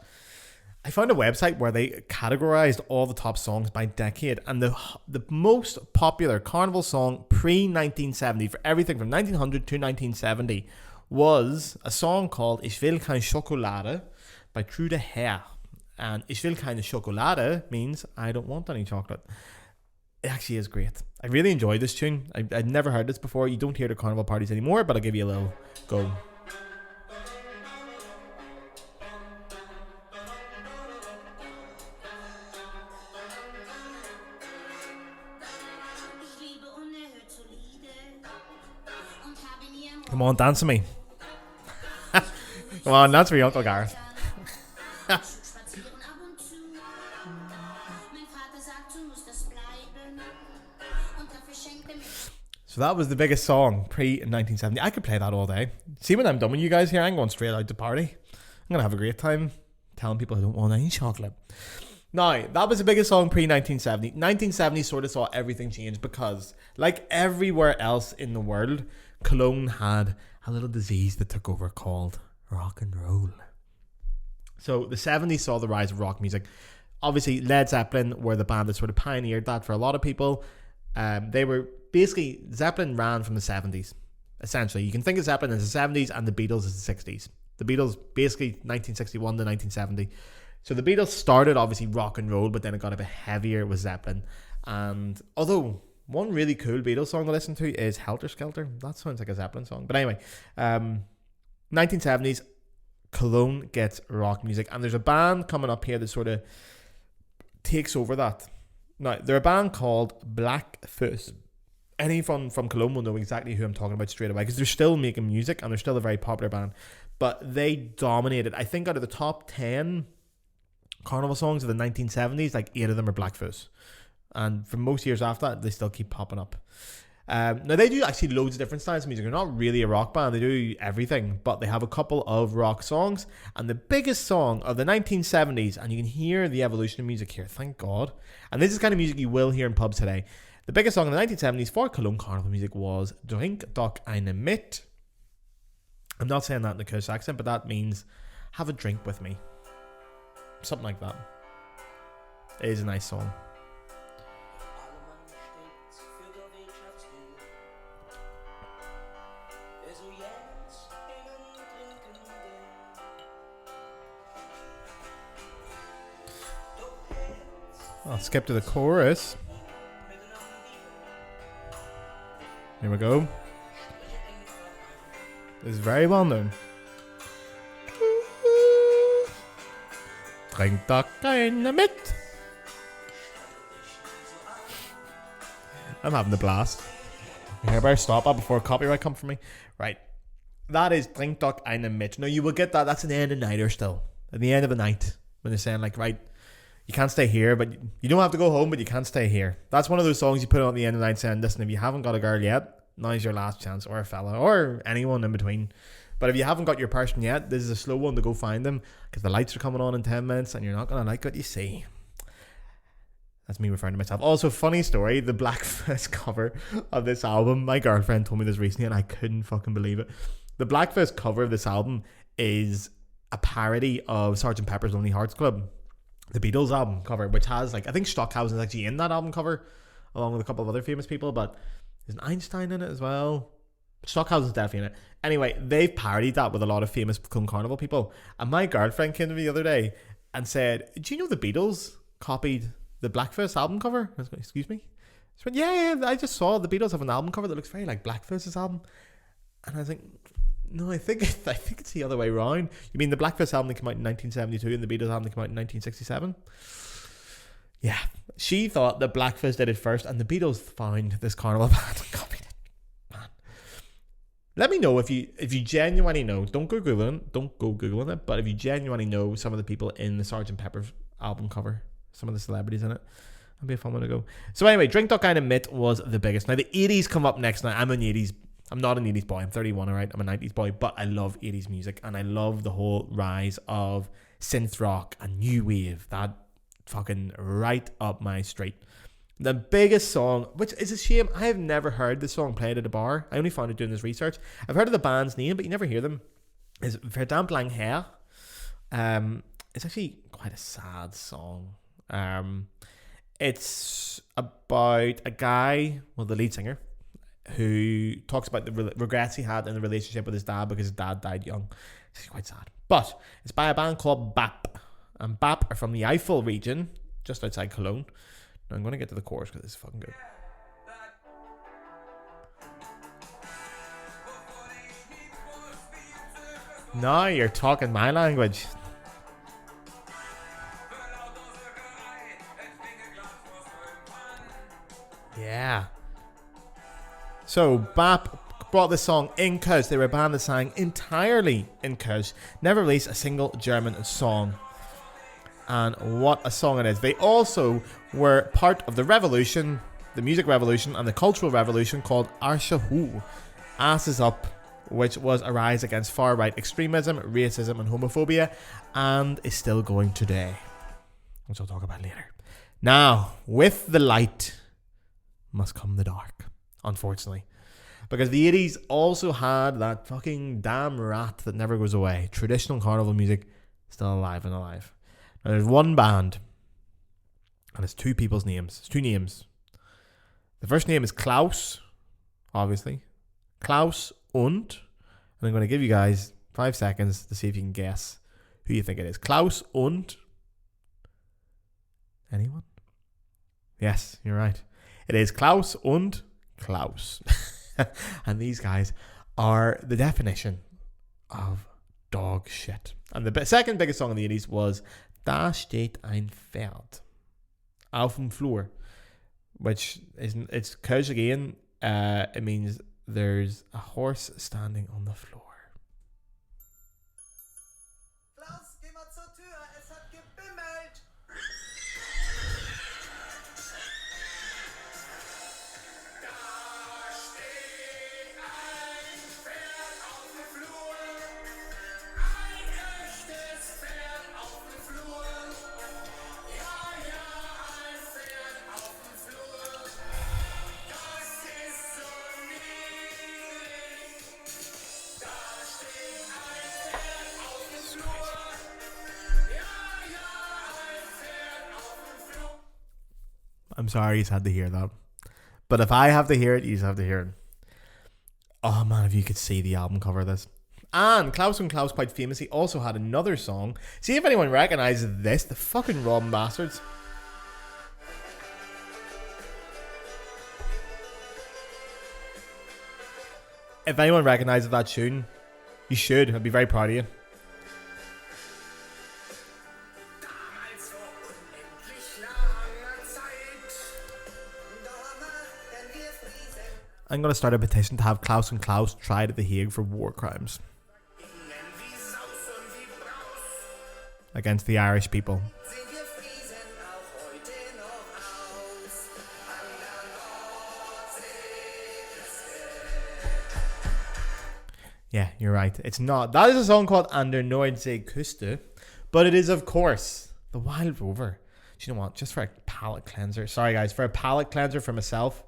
I found a website where they categorized all the top songs by decade, and the most popular carnival song pre-1970, for everything from 1900 to 1970, was a song called Ich will keine Schokolade by Trude Herr. And Ich will keine Schokolade means I don't want any chocolate. It actually is great. I really enjoyed this tune. I'd never heard this before. You don't hear it at carnival parties anymore, but I'll give you a little go. Come on, dance with me. Come on, dance with me, Uncle Gareth. So that was the biggest song pre-1970. I could play that all day. See, when I'm done with you guys here, I'm going straight out to party. I'm going to have a great time telling people I don't want any chocolate. Now, that was the biggest song pre-1970. 1970 sort of saw everything change because, like everywhere else in the world, Cologne had a little disease that took over called rock and roll. So the 70s saw the rise of rock music. Obviously, Led Zeppelin were the band that sort of pioneered that for a lot of people. They were basically, Zeppelin ran from the 70s. Essentially, you can think of Zeppelin as the 70s and the Beatles as the 60s. The Beatles basically 1961 to 1970. So the Beatles started obviously rock and roll, but then it got a bit heavier with Zeppelin. And although one really cool Beatles song to listen to is Helter Skelter. That sounds like a Zeppelin song. But anyway, 1970s, Cologne gets rock music. And there's a band coming up here that sort of takes over that. Now, they're a band called Blackfoot. Anyone from Cologne will know exactly who I'm talking about straight away because they're still making music and they're still a very popular band. But they dominated. I think out of the top 10 carnival songs of the 1970s, like 8 of them are Blackfoot. And for most years after that, they still keep popping up. Now, they do actually loads of different styles of music. They're not really a rock band. They do everything. But they have a couple of rock songs. And the biggest song of the 1970s, and you can hear the evolution of music here, thank God. And this is the kind of music you will hear in pubs today. The biggest song in the 1970s for Cologne carnival music was Drink doch eine mit. I'm not saying that in the Kölsch accent, but that means have a drink with me. Something like that. It is a nice song. I'll skip to the chorus. Here we go. This is very well known. Trink doch keine mit. I'm having the blast. I better stop that before copyright comes for me. Right. That is Trink doch eine mit. Now you will get that. That's at the end of the night or still. At the end of the night. When they're saying like, right, you can't stay here, but you don't have to go home, but you can't stay here. That's one of those songs you put on at the end of the night saying, listen, if you haven't got a girl yet, now's your last chance, or a fella, or anyone in between. But if you haven't got your person yet, this is a slow one to go find them, because the lights are coming on in 10 minutes, and you're not going to like what you see. That's me referring to myself. Also, funny story, the Blackfoot cover of this album, my girlfriend told me this recently, and I couldn't fucking believe it. The Blackfist cover of this album is a parody of Sgt. Pepper's Lonely Hearts Club, the Beatles album cover, which has, like, I think Stockhausen is actually in that album cover, along with a couple of other famous people, but isn't Einstein in it as well? Stockhausen's definitely in it. Anyway, they've parodied that with a lot of famous Cologne Carnival people. And my girlfriend came to me the other day and said, do you know the Beatles copied the Blackfist album cover? I was like, excuse me? She went, yeah, I just saw the Beatles have an album cover that looks very like Blackfist's album. And I was like, no, I think it's the other way around. You mean the Blackfist album that came out in 1972 and the Beatles album that came out in 1967? Yeah. She thought that Blackfist did it first and the Beatles found this Carnival band and copied it. Man. Let me know if you genuinely know. Don't go Googling it, but if you genuinely know some of the people in the Sgt. Pepper's album cover, some of the celebrities in it, that'd be a fun one to go. So anyway, Drink Duck and Admit was the biggest. Now the 80s come up next. Now I'm not an 80s boy. I'm 31, alright? I'm a 90s boy, but I love 80s music and I love the whole rise of synth rock and new wave. That fucking right up my street. The biggest song, which is a shame, I have never heard this song played at a bar. I only found it doing this research. I've heard of the band's name, but you never hear them. Is Verdammt lang her. It's actually quite a sad song. It's about a guy, well, the lead singer, who talks about the regrets he had in the relationship with his dad because his dad died young. It's quite sad. But it's by a band called BAP. And BAP are from the Eifel region, just outside Cologne. Now I'm going to get to the chorus because it's fucking good. Now you're talking my language. Yeah. So BAP brought this song in Kölsch. They were a band that sang entirely in Kölsch. Never released a single German song. And what a song it is. They also were part of the revolution, the music revolution and the cultural revolution called Arsche Hu, Asses Up, which was a rise against far-right extremism, racism and homophobia, and is still going today, which I'll talk about later. Now, with the light must come the dark, unfortunately. Because the 80s also had that fucking damn rat that never goes away. Traditional carnival music still alive and alive. Now there's one band, and it's two people's names. It's two names. The first name is Klaus, obviously. Klaus und, and I'm going to give you guys 5 seconds to see if you can guess who you think it is. Klaus und. Anyone? Yes, you're right. It is Klaus und Klaus. And these guys are the definition of dog shit. And the second biggest song in the 80s was Da steht ein Pferd auf dem Flur, which is, it's Kölsch again. It means there's a horse standing on the floor. Klaus, geh mal zur Tür, es hat gebimmelt. Da steht ein Pferd auf dem Flur, ein echtes Pferd auf dem Flur. Ja, ein Pferd auf dem Flur. Das ist so niedlich. Da steht ein Pferd auf dem Flur. Ja, ein Pferd auf dem Flur. I'm sorry you had to hear that. But if I have to hear it, you just have to hear it. Oh man, if you could see the album cover of this. And Klaus and Klaus quite famously also had another song. See if anyone recognises this. The fucking Robin Bastards. If anyone recognises that tune, you should. I'd be very proud of you. Damals vor unendlich langer Zeit, da machten wir Friesen, I'm going to start a petition to have Klaus and Klaus tried at The Hague for war crimes gingen wie Saus und wie Braus. against the Irish people. Sehen wir Friesen auch heute noch aus, an der Nordseeküste. Yeah, you're right. It's not. That is a song called An der Nordseeküste, but it is, of course, The Wild Rover. Do you know what? Just for a palate cleanser. Sorry, guys. For a palate cleanser for myself,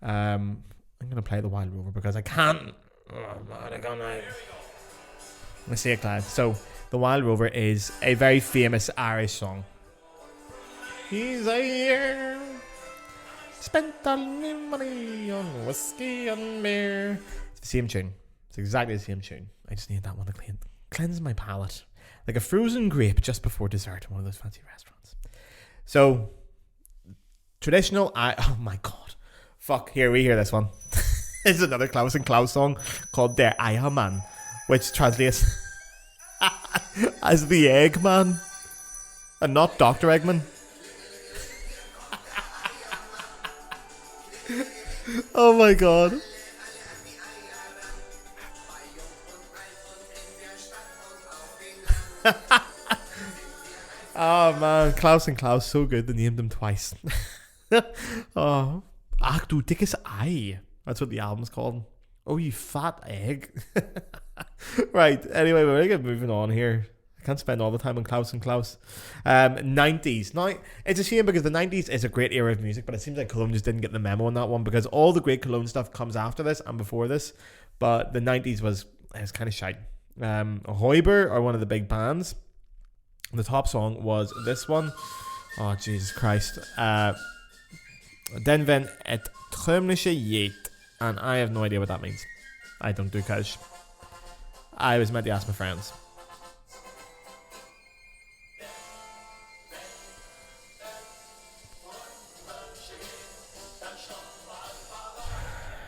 I'm going to play The Wild Rover because I can't Let's see it, Clive. So, The Wild Rover is a very famous Irish song. He's a year spent on money on whiskey and beer. It's the same tune. It's exactly the same tune. I just need that one to cleanse my palate. Like a frozen grape just before dessert in one of those fancy restaurants. So, traditional... oh my god. Fuck, here, we hear this one. It's another Klaus and Klaus song called Der Eiermann, which translates as the Eggman, and not Dr. Eggman. Oh my god. Oh man, Klaus and Klaus, so good they named him twice. Oh, ach du dickes Ei. That's what the album's called. Oh, you fat egg. Right, anyway, we're going to get moving on here. I can't spend all the time on Klaus and Klaus. 90s. Now, it's a shame because the 90s is a great era of music, but it seems like Cologne just didn't get the memo on that one because all the great Cologne stuff comes after this and before this. But the 90s was kind of shite. Heuber are one of the big bands. The top song was this one. Oh, Jesus Christ. Den Ven et Trömnische Jeet. And I have no idea what that means. I don't do Kölsch. I was meant to ask my friends.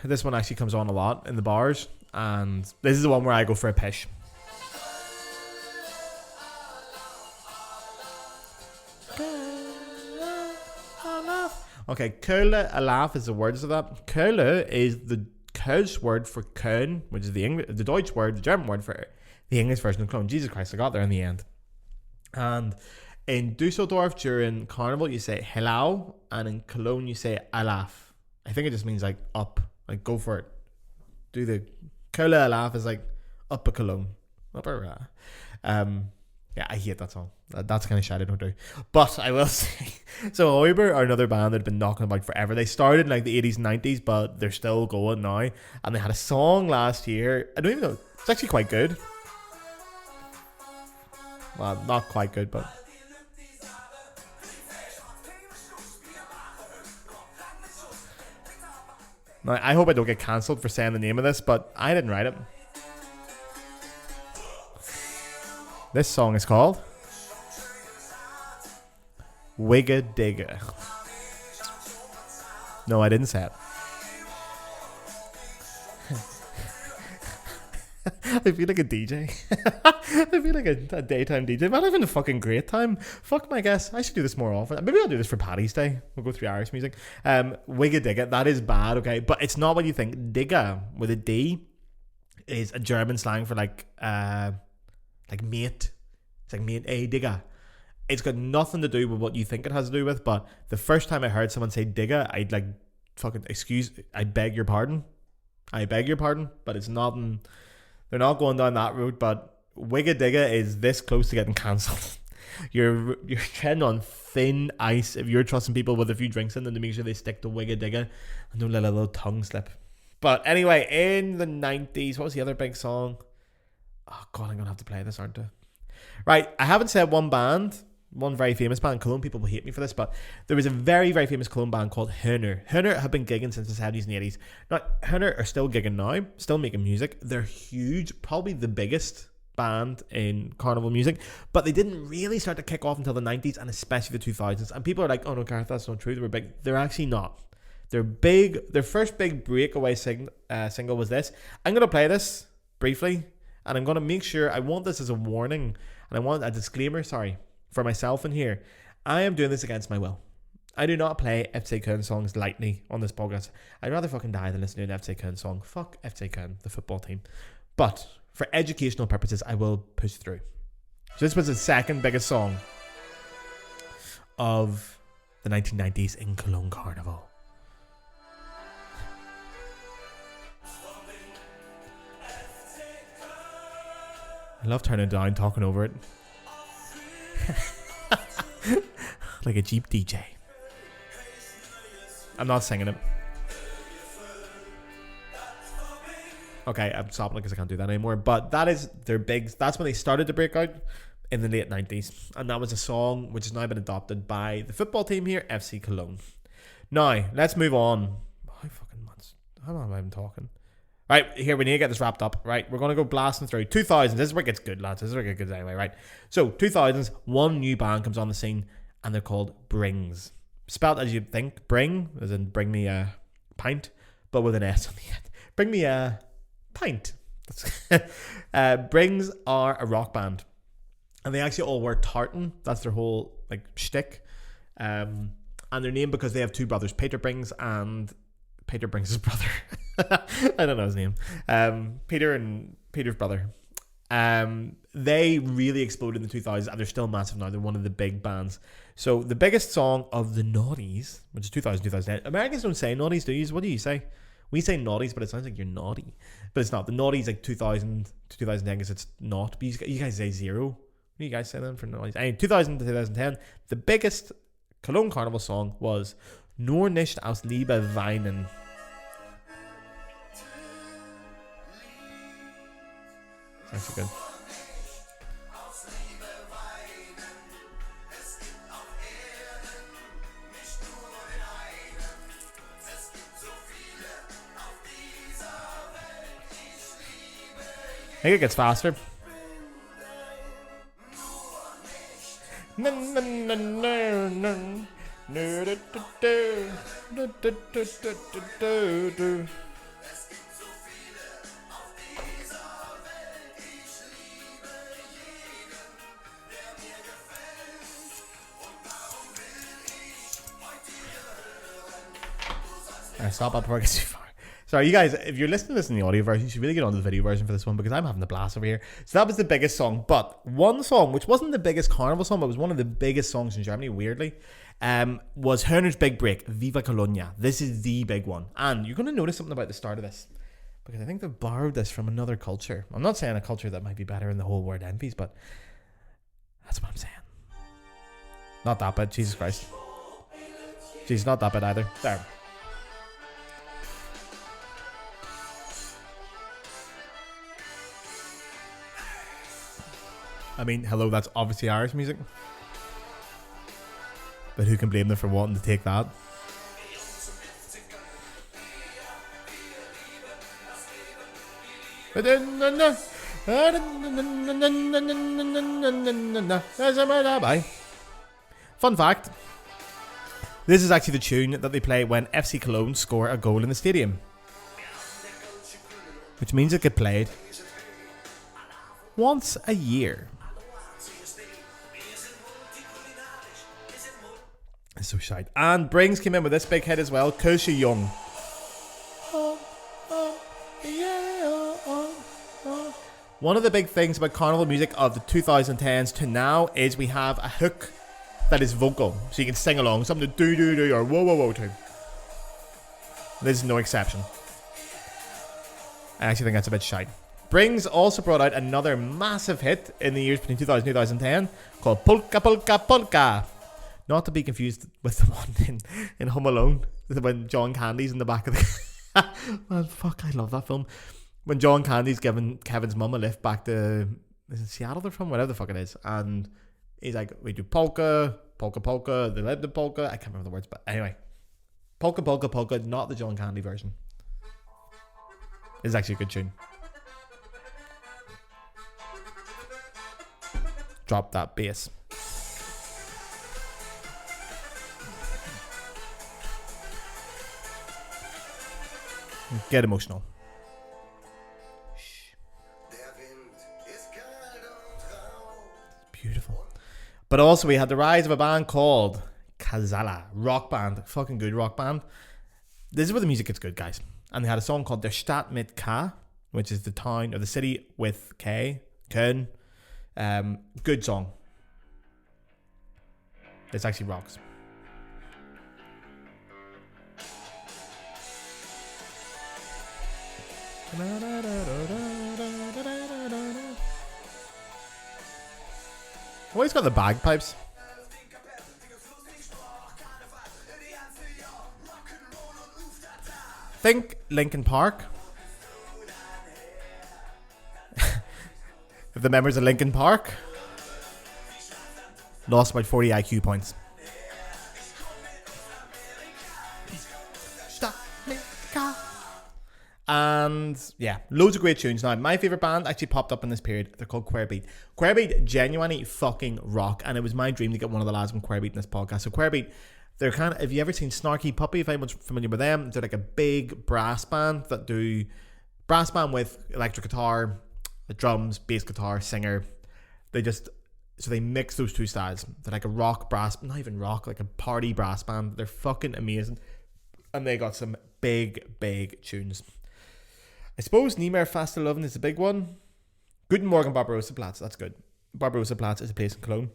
This one actually comes on a lot in the bars, and this is the one where I go for a pish. Okay, Köhle, a laugh is the words of that. Köhle is the Kölsch word for Köln, which is the Deutsch word, the German word for the English version of Cologne. Jesus Christ, I got there in the end. And in Dusseldorf during Carnival, you say hello, and in Cologne, you say alaf. I think it just means like up, like go for it. Do the Köhle alaf is like up a Cologne. Up a yeah, I hate that song. That's kind of shit I don't do. But I will say, so Heuber are another band that have been knocking about forever. They started in like the 80s and 90s, but they're still going now. And they had a song last year. I don't even know. It's actually quite good. Well, not quite good, but... Now, I hope I don't get cancelled for saying the name of this, but I didn't write it. This song is called Wigga Digga. No, I didn't say it. I feel like a DJ. I feel like a daytime DJ. I'm having a fucking great time. Fuck my guess. I should do this more often. Maybe I'll do this for Paddy's Day. We'll go through Irish music. Wigga Digga. That is bad, okay? But it's not what you think. Digga with a D is a German slang for like mate. It's like mate, a digga. It's got nothing to do with what you think it has to do with, but the first time I heard someone say digga, I'd like fucking I beg your pardon. But it's not they're not going down that route, but wigga digga is this close to getting cancelled. You're treading on thin ice if you're trusting people with a few drinks in them to make sure they stick to wigga digga and don't let a little tongue slip. But anyway, in the 90s, what was the other big song? Oh god, I'm gonna have to play this, aren't I? Right, I haven't said one very famous band. Cologne people will hate me for this, but there was a very, very famous Cologne band called Hörner. Hörner have been gigging since the 70s and 80s. Now, Hörner are still gigging now, still making music. They're huge, probably the biggest band in carnival music, but they didn't really start to kick off until the 90s and especially the 2000s. And people are like, oh no, Gareth, that's not true. They were big. They're actually not. They're big. Their first big breakaway single was this. I'm going to play this briefly, and I'm going to make sure, I want this as a warning, and I want a disclaimer, for myself in here. I am doing this against my will. I do not play FC Köln songs lightly on this podcast. I'd rather fucking die than listen to an FC Köln song. Fuck FC Köln, the football team. But for educational purposes, I will push through. So this was the second biggest song of the 1990s in Cologne Carnival. I love turning it down, talking over it. Like a Jeep DJ. I'm not singing it. Okay, I'm stopping because I can't do that anymore. But that is their big. That's when they started to break out in the late 90s, and that was a song which has now been adopted by the football team here, FC Cologne. Now let's move on. How fucking much? How long have I been talking? Right, here we need to get this wrapped up. Right, we're gonna go blasting through 2000s. This is where it gets good, lads. This is where it gets good anyway. Right, so 2000s, one new band comes on the scene, and they're called Brings. Spelled as you'd think, bring, as in bring me a pint, but with an S on the end. Bring me a pint. Brings are a rock band, and they actually all wear tartan. That's their whole like shtick. And they're named because they have two brothers, Peter Brings and Peter Brings his brother. I don't know his name. Peter and Peter's brother. They really exploded in the 2000s, and they're still massive now. They're one of the big bands. So the biggest song of the noughties, which is 2000, 2010. Americans don't say noughties, do you? What do you say? We say naughties, but it sounds like you're naughty. But it's not. The naughties like 2000 to 2010 because it's not. But you guys say zero. What do you guys say then for naughties? Anyway, 2000 to 2010, the biggest Cologne Carnival song was Nur nicht aus Liebe weinen. That's good. I think it gets faster. Stop before I get too far. Sorry, you guys, if you're listening to this in the audio version, you should really get on to the video version for this one because I'm having a blast over here. So that was the biggest song. But one song, which wasn't the biggest carnival song, but was one of the biggest songs in Germany, weirdly, was Herner's big break, Viva Cologne. This is the big one. And you're going to notice something about the start of this because I think they've borrowed this from another culture. I'm not saying a culture that might be better in the whole world envies, but that's what I'm saying. Not that bad, Jesus Christ. Jeez, not that bad either. There. I mean, hello, that's obviously Irish music. But who can blame them for wanting to take that? Fun fact. This is actually the tune that they play when FC Cologne score a goal in the stadium. Which means it gets played once a year. It's so shite. And Brings came in with this big hit as well, Kölsch Young. One of the big things about carnival music of the 2010s to now is we have a hook that is vocal. So you can sing along, something to do or whoa whoa whoa to. This is no exception. I actually think that's a bit shite. Brings also brought out another massive hit in the years between 2000 and 2010 called Polka Polka Polka. Not to be confused with the one in Home Alone when John Candy's in the back of the... Man, fuck, I love that film. When John Candy's giving Kevin's mum a lift back to... Is it Seattle they're from? Whatever the fuck it is. And he's like, we do polka, polka polka, they live the polka. I can't remember the words, but anyway. Polka polka polka, not the John Candy version. It's actually a good tune. Drop that bass. Get emotional. Beautiful. But also we had the rise of a band called Kazala. Rock band. Fucking good rock band. This is where the music gets good, guys. And they had a song called Der Stadt mit K, which is the town or the city with K. Köln. Good song. This actually rocks. Always got the bagpipes. Think Linkin Park. If the members of Linkin Park lost about 40 IQ points. And yeah, loads of great tunes. Now, my favourite band actually popped up in this period. They're called Queerbeat. Queerbeat genuinely fucking rock, and it was my dream to get one of the lads from Queerbeat in this podcast. So Queerbeat, they're kind of, have you ever seen Snarky Puppy? If anyone's familiar with them, they're like a big brass band that do brass band with electric guitar, drums, bass guitar, singer. So they mix those two styles. They're like a rock brass, not even rock, like a party brass band. They're fucking amazing, and they got some big tunes. I suppose Niemeyer Fastelovn is a big one. Guten Morgen Barbarossa Platz, that's good. Barbarossa Platz is a place in Cologne.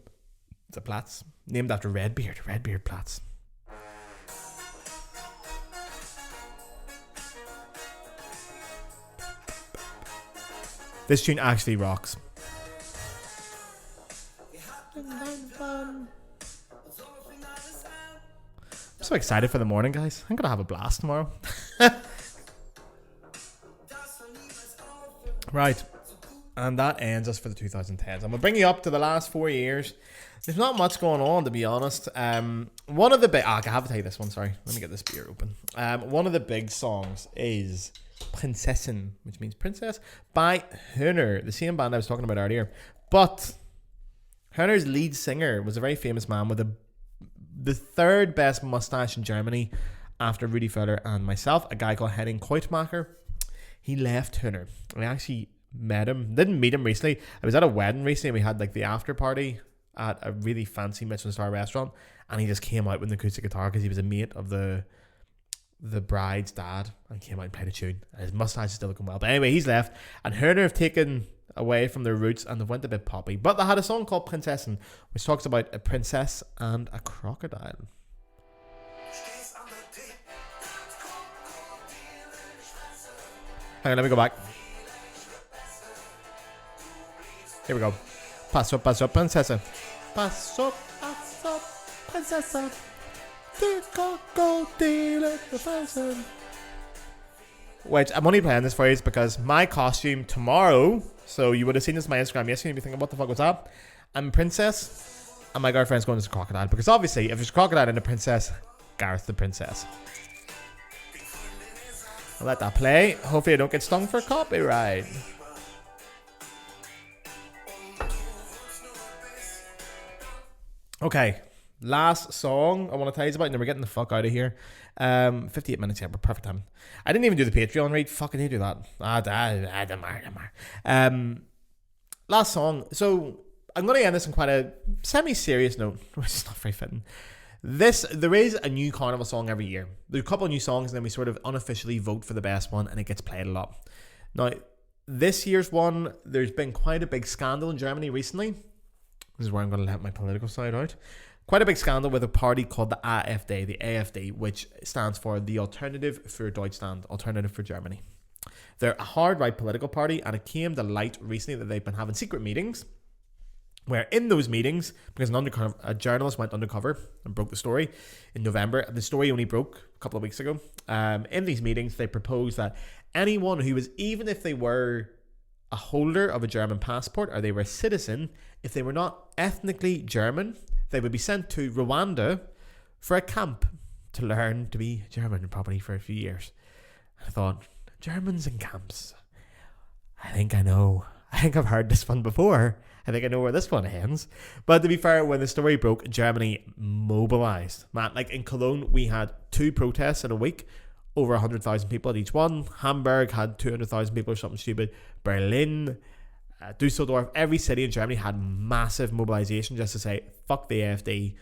It's a Platz named after Redbeard Platz. This tune actually rocks. I'm so excited for the morning, guys. I'm gonna have a blast tomorrow. Right, and that ends us for the 2010s. I'm gonna bring you up to the last 4 years. There's not much going on, to be honest. One of the big, I have to tell you this one. Sorry, let me get this beer open. One of the big songs is Prinzessin, which means princess, by Hörner, the same band I was talking about earlier. But Hörner's lead singer was a very famous man with the third best mustache in Germany after Rudi Völler and myself, a guy called Henning Keutmacher. He left Hörner. I actually met him. Didn't meet him recently. I was at a wedding recently and we had like the after party at a really fancy Michelin star restaurant, and he just came out with an acoustic guitar because he was a mate of the bride's dad, and came out and played a tune. And his mustache is still looking well. But anyway, he's left, and Hörner have taken away from their roots and they've went a bit poppy. But they had a song called Prinzessin, which talks about a princess and a crocodile. Hang on, let me go back. Here we go. Pass up, princessa. Pass up, princessa. The crocodile and the pheasant. Which, I'm only playing this phrase because my costume tomorrow, so you would have seen this on my Instagram yesterday and you'd be thinking, what the fuck was that? I'm a princess and my girlfriend's going as a crocodile, because obviously if there's a crocodile and a princess, Gareth the princess. I'll let that play. Hopefully I don't get stung for copyright. Okay, last song I want to tell you about, and then we're getting the fuck out of here. 58 minutes, yeah, we're perfect time. I didn't even do the Patreon read. Fucking you do that. Last song. So I'm going to end this on quite a semi-serious note, which is not very fitting. There is a new carnival song every year. There's a couple of new songs, and then we sort of unofficially vote for the best one, and it gets played a lot. Now, this year's one, there's been quite a big scandal in Germany recently. This is where I'm going to let my political side out. Quite a big scandal with a party called the AfD, which stands for the Alternative für Deutschland, Alternative for Germany. They're a hard right political party, and it came to light recently that they've been having secret meetings, where in those meetings, because a journalist went undercover and broke the story in November. The story only broke a couple of weeks ago. In these meetings, they proposed that anyone who was, even if they were a holder of a German passport or they were a citizen, if they were not ethnically German, they would be sent to Rwanda for a camp to learn to be German, probably for a few years. I thought, Germans in camps. I think I've heard this one before. I think I know where this one ends. But to be fair, when the story broke, Germany mobilized. Man, like in Cologne, we had 2 protests in a week, over 100,000 people at each one. Hamburg had 200,000 people or something stupid. Berlin, Dusseldorf, every city in Germany had massive mobilization just to say, fuck the AfD,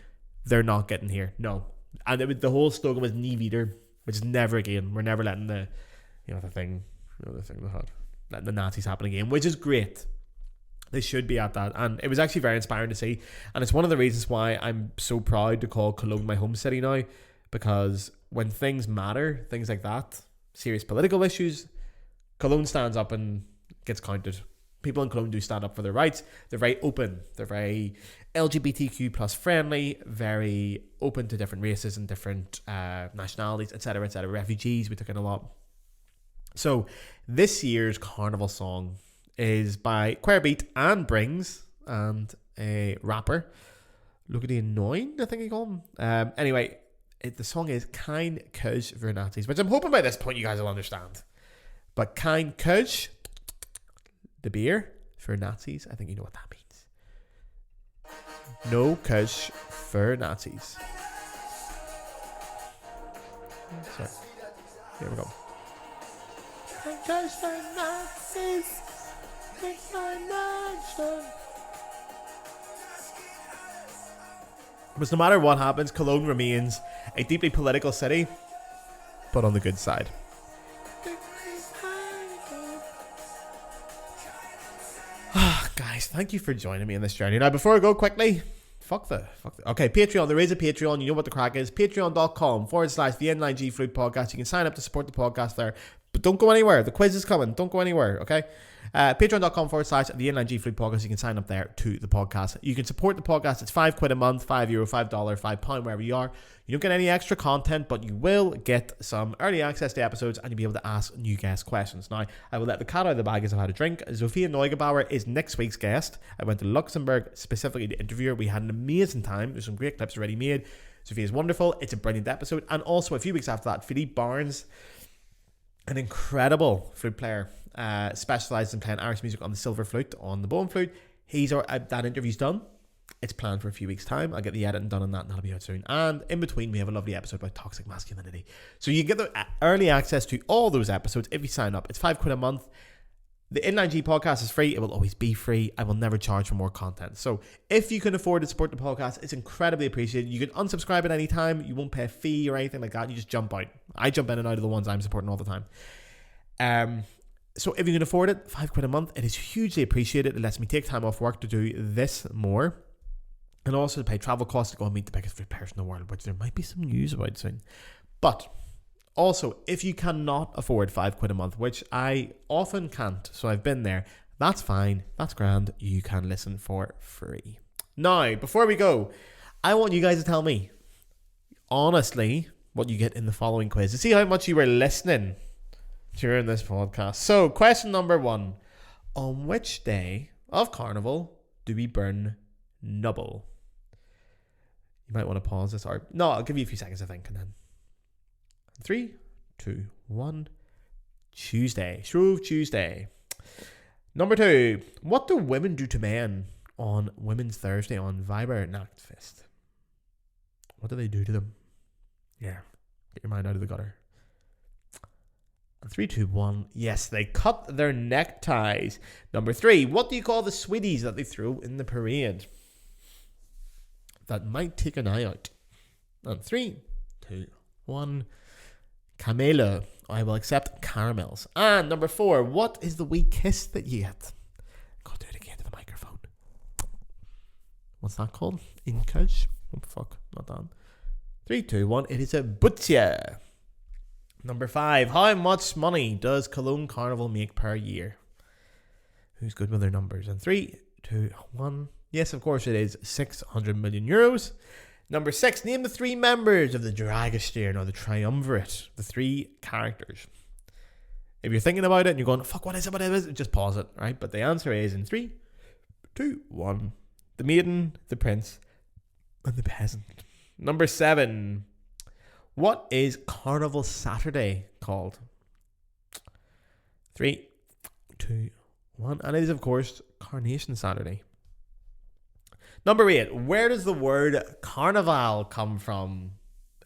they're not getting here. No. And the whole slogan was Nie wieder, which is never again. We're never letting the thing they had, letting the Nazis happen again, which is great. They should be at that, and it was actually very inspiring to see, and it's one of the reasons why I'm so proud to call Cologne my home city now, because when things matter, things like that, serious political issues, Cologne stands up and gets counted. People in Cologne do stand up for their rights. They're very open. They're very LGBTQ plus friendly, very open to different races and different nationalities, etc., etc. Refugees, we took in a lot. So this year's carnival song is by Queer Beat and Brings and a rapper. Look at the annoying, I think you call him. Anyway, the song is Kein Kölsch für Nazis, which I'm hoping by this point you guys will understand. But Kein Kölsch, the beer, for Nazis, I think you know what that means. No Kölsch for Nazis. Sorry. Here we go. Kein Kölsch für Nazis. But no matter what happens, Cologne remains a deeply political city, but on the good side. Guys, thank you for joining me on this journey. Now, before I go quickly, okay, Patreon. There is a Patreon. You know what the crack is. Patreon.com/the Inline G Flute podcast. You can sign up to support the podcast there. But don't go anywhere. The quiz is coming. Don't go anywhere, okay? Patreon.com/the Inline G Flute podcast. You can sign up there to the podcast. You can support the podcast. It's £5 a month, €5, $5, £5, wherever you are. You don't get any extra content, but you will get some early access to episodes and you'll be able to ask new guest questions. Now, I will let the cat out of the bag as I've had a drink. Sophia Neugebauer is next week's guest. I went to Luxembourg specifically to interview her. We had an amazing time. There's some great clips already made. Sophia's wonderful. It's a brilliant episode. And also, a few weeks after that, Philippe Barnes, an incredible flute player, specialised in playing Irish music on the silver flute, on the bone flute. That interview's done. It's planned for a few weeks' time. I'll get the editing done on that and that'll be out soon. And in between, we have a lovely episode about toxic masculinity. So you get the early access to all those episodes if you sign up. It's £5 a month. The Inline G podcast is free. It will always be free. I will never charge for more content. So if you can afford to support the podcast, it's incredibly appreciated. You can unsubscribe at any time. You won't pay a fee or anything like that. You just jump out. I jump in and out of the ones I'm supporting all the time. So if you can afford it, £5 a month, it is hugely appreciated. It lets me take time off work to do this more. And also to pay travel costs to go and meet the biggest flute players in the world, which there might be some news about soon. But also, if you cannot afford £5 a month, which I often can't, so I've been there, that's fine, that's grand, you can listen for free. Now, before we go, I want you guys to tell me, honestly, what you get in the following quiz, to see how much you were listening during this podcast. So, question number 1. On which day of Carnival do we burn nubble? You might want to pause this, or no, I'll give you a few seconds, I think, and then 3, 2, 1. Tuesday. Shrove Tuesday. Number 2. What do women do to men on Women's Thursday on Weibernachtfest? What do they do to them? Yeah. Get your mind out of the gutter. And 3, 2, 1. Yes, they cut their neckties. Number 3. What do you call the sweeties that they throw in the parade that might take an eye out? And 3, 2, 1. Camelo. I will accept caramels. And number 4. What is the wee kiss that you get? Go do it again to the microphone. What's that called? In Kölsch? Oh fuck, not done. 3, 2, 1. It is a butcher. Number 5. How much money does Cologne Carnival make per year? Who's good with their numbers? And 3, 2, 1. Yes, of course it is 600 million euros. Number 6. Name the 3 members of the Dragosteer or the Triumvirate. The 3 characters. If you're thinking about it and you're going, fuck, what is it? Just pause it, right? But the answer is in 3, 2, 1. The maiden, the prince, and the peasant. Number 7. What is Carnival Saturday called? 3, 2, 1. And it is, of course, Carnation Saturday. Number 8. Where does the word Karnveal come from?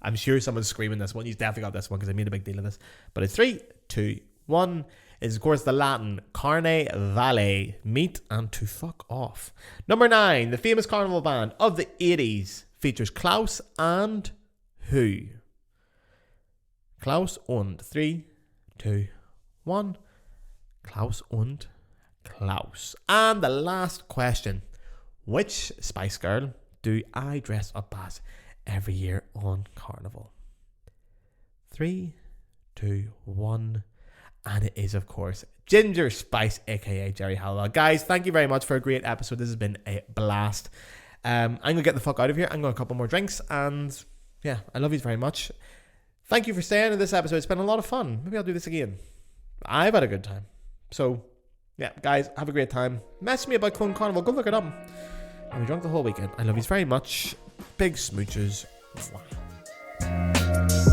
I'm sure someone's screaming this one. You've definitely got this one because I made a big deal of this. But it's 3, 2, 1. It's, of course, the Latin carne vale, meat and to fuck off. Number 9. The famous carnival band of the 80s features Klaus and who? Klaus und 3, 2, 1. Klaus und Klaus. And the last question. Which Spice Girl do I dress up as every year on Carnival? 3, 2, 1. And it is, of course, Ginger Spice, aka Jerry Halliwell. Guys, thank you very much for a great episode. This has been a blast. I'm going to get the fuck out of here. I'm going to a couple more drinks. And yeah, I love you very much. Thank you for staying in this episode. It's been a lot of fun. Maybe I'll do this again. I've had a good time. So Yeah, guys, have a great time. Message me about Cologne Carnival. Go look it up. And we drunk the whole weekend. I love you very much. Big smooches. Mwah.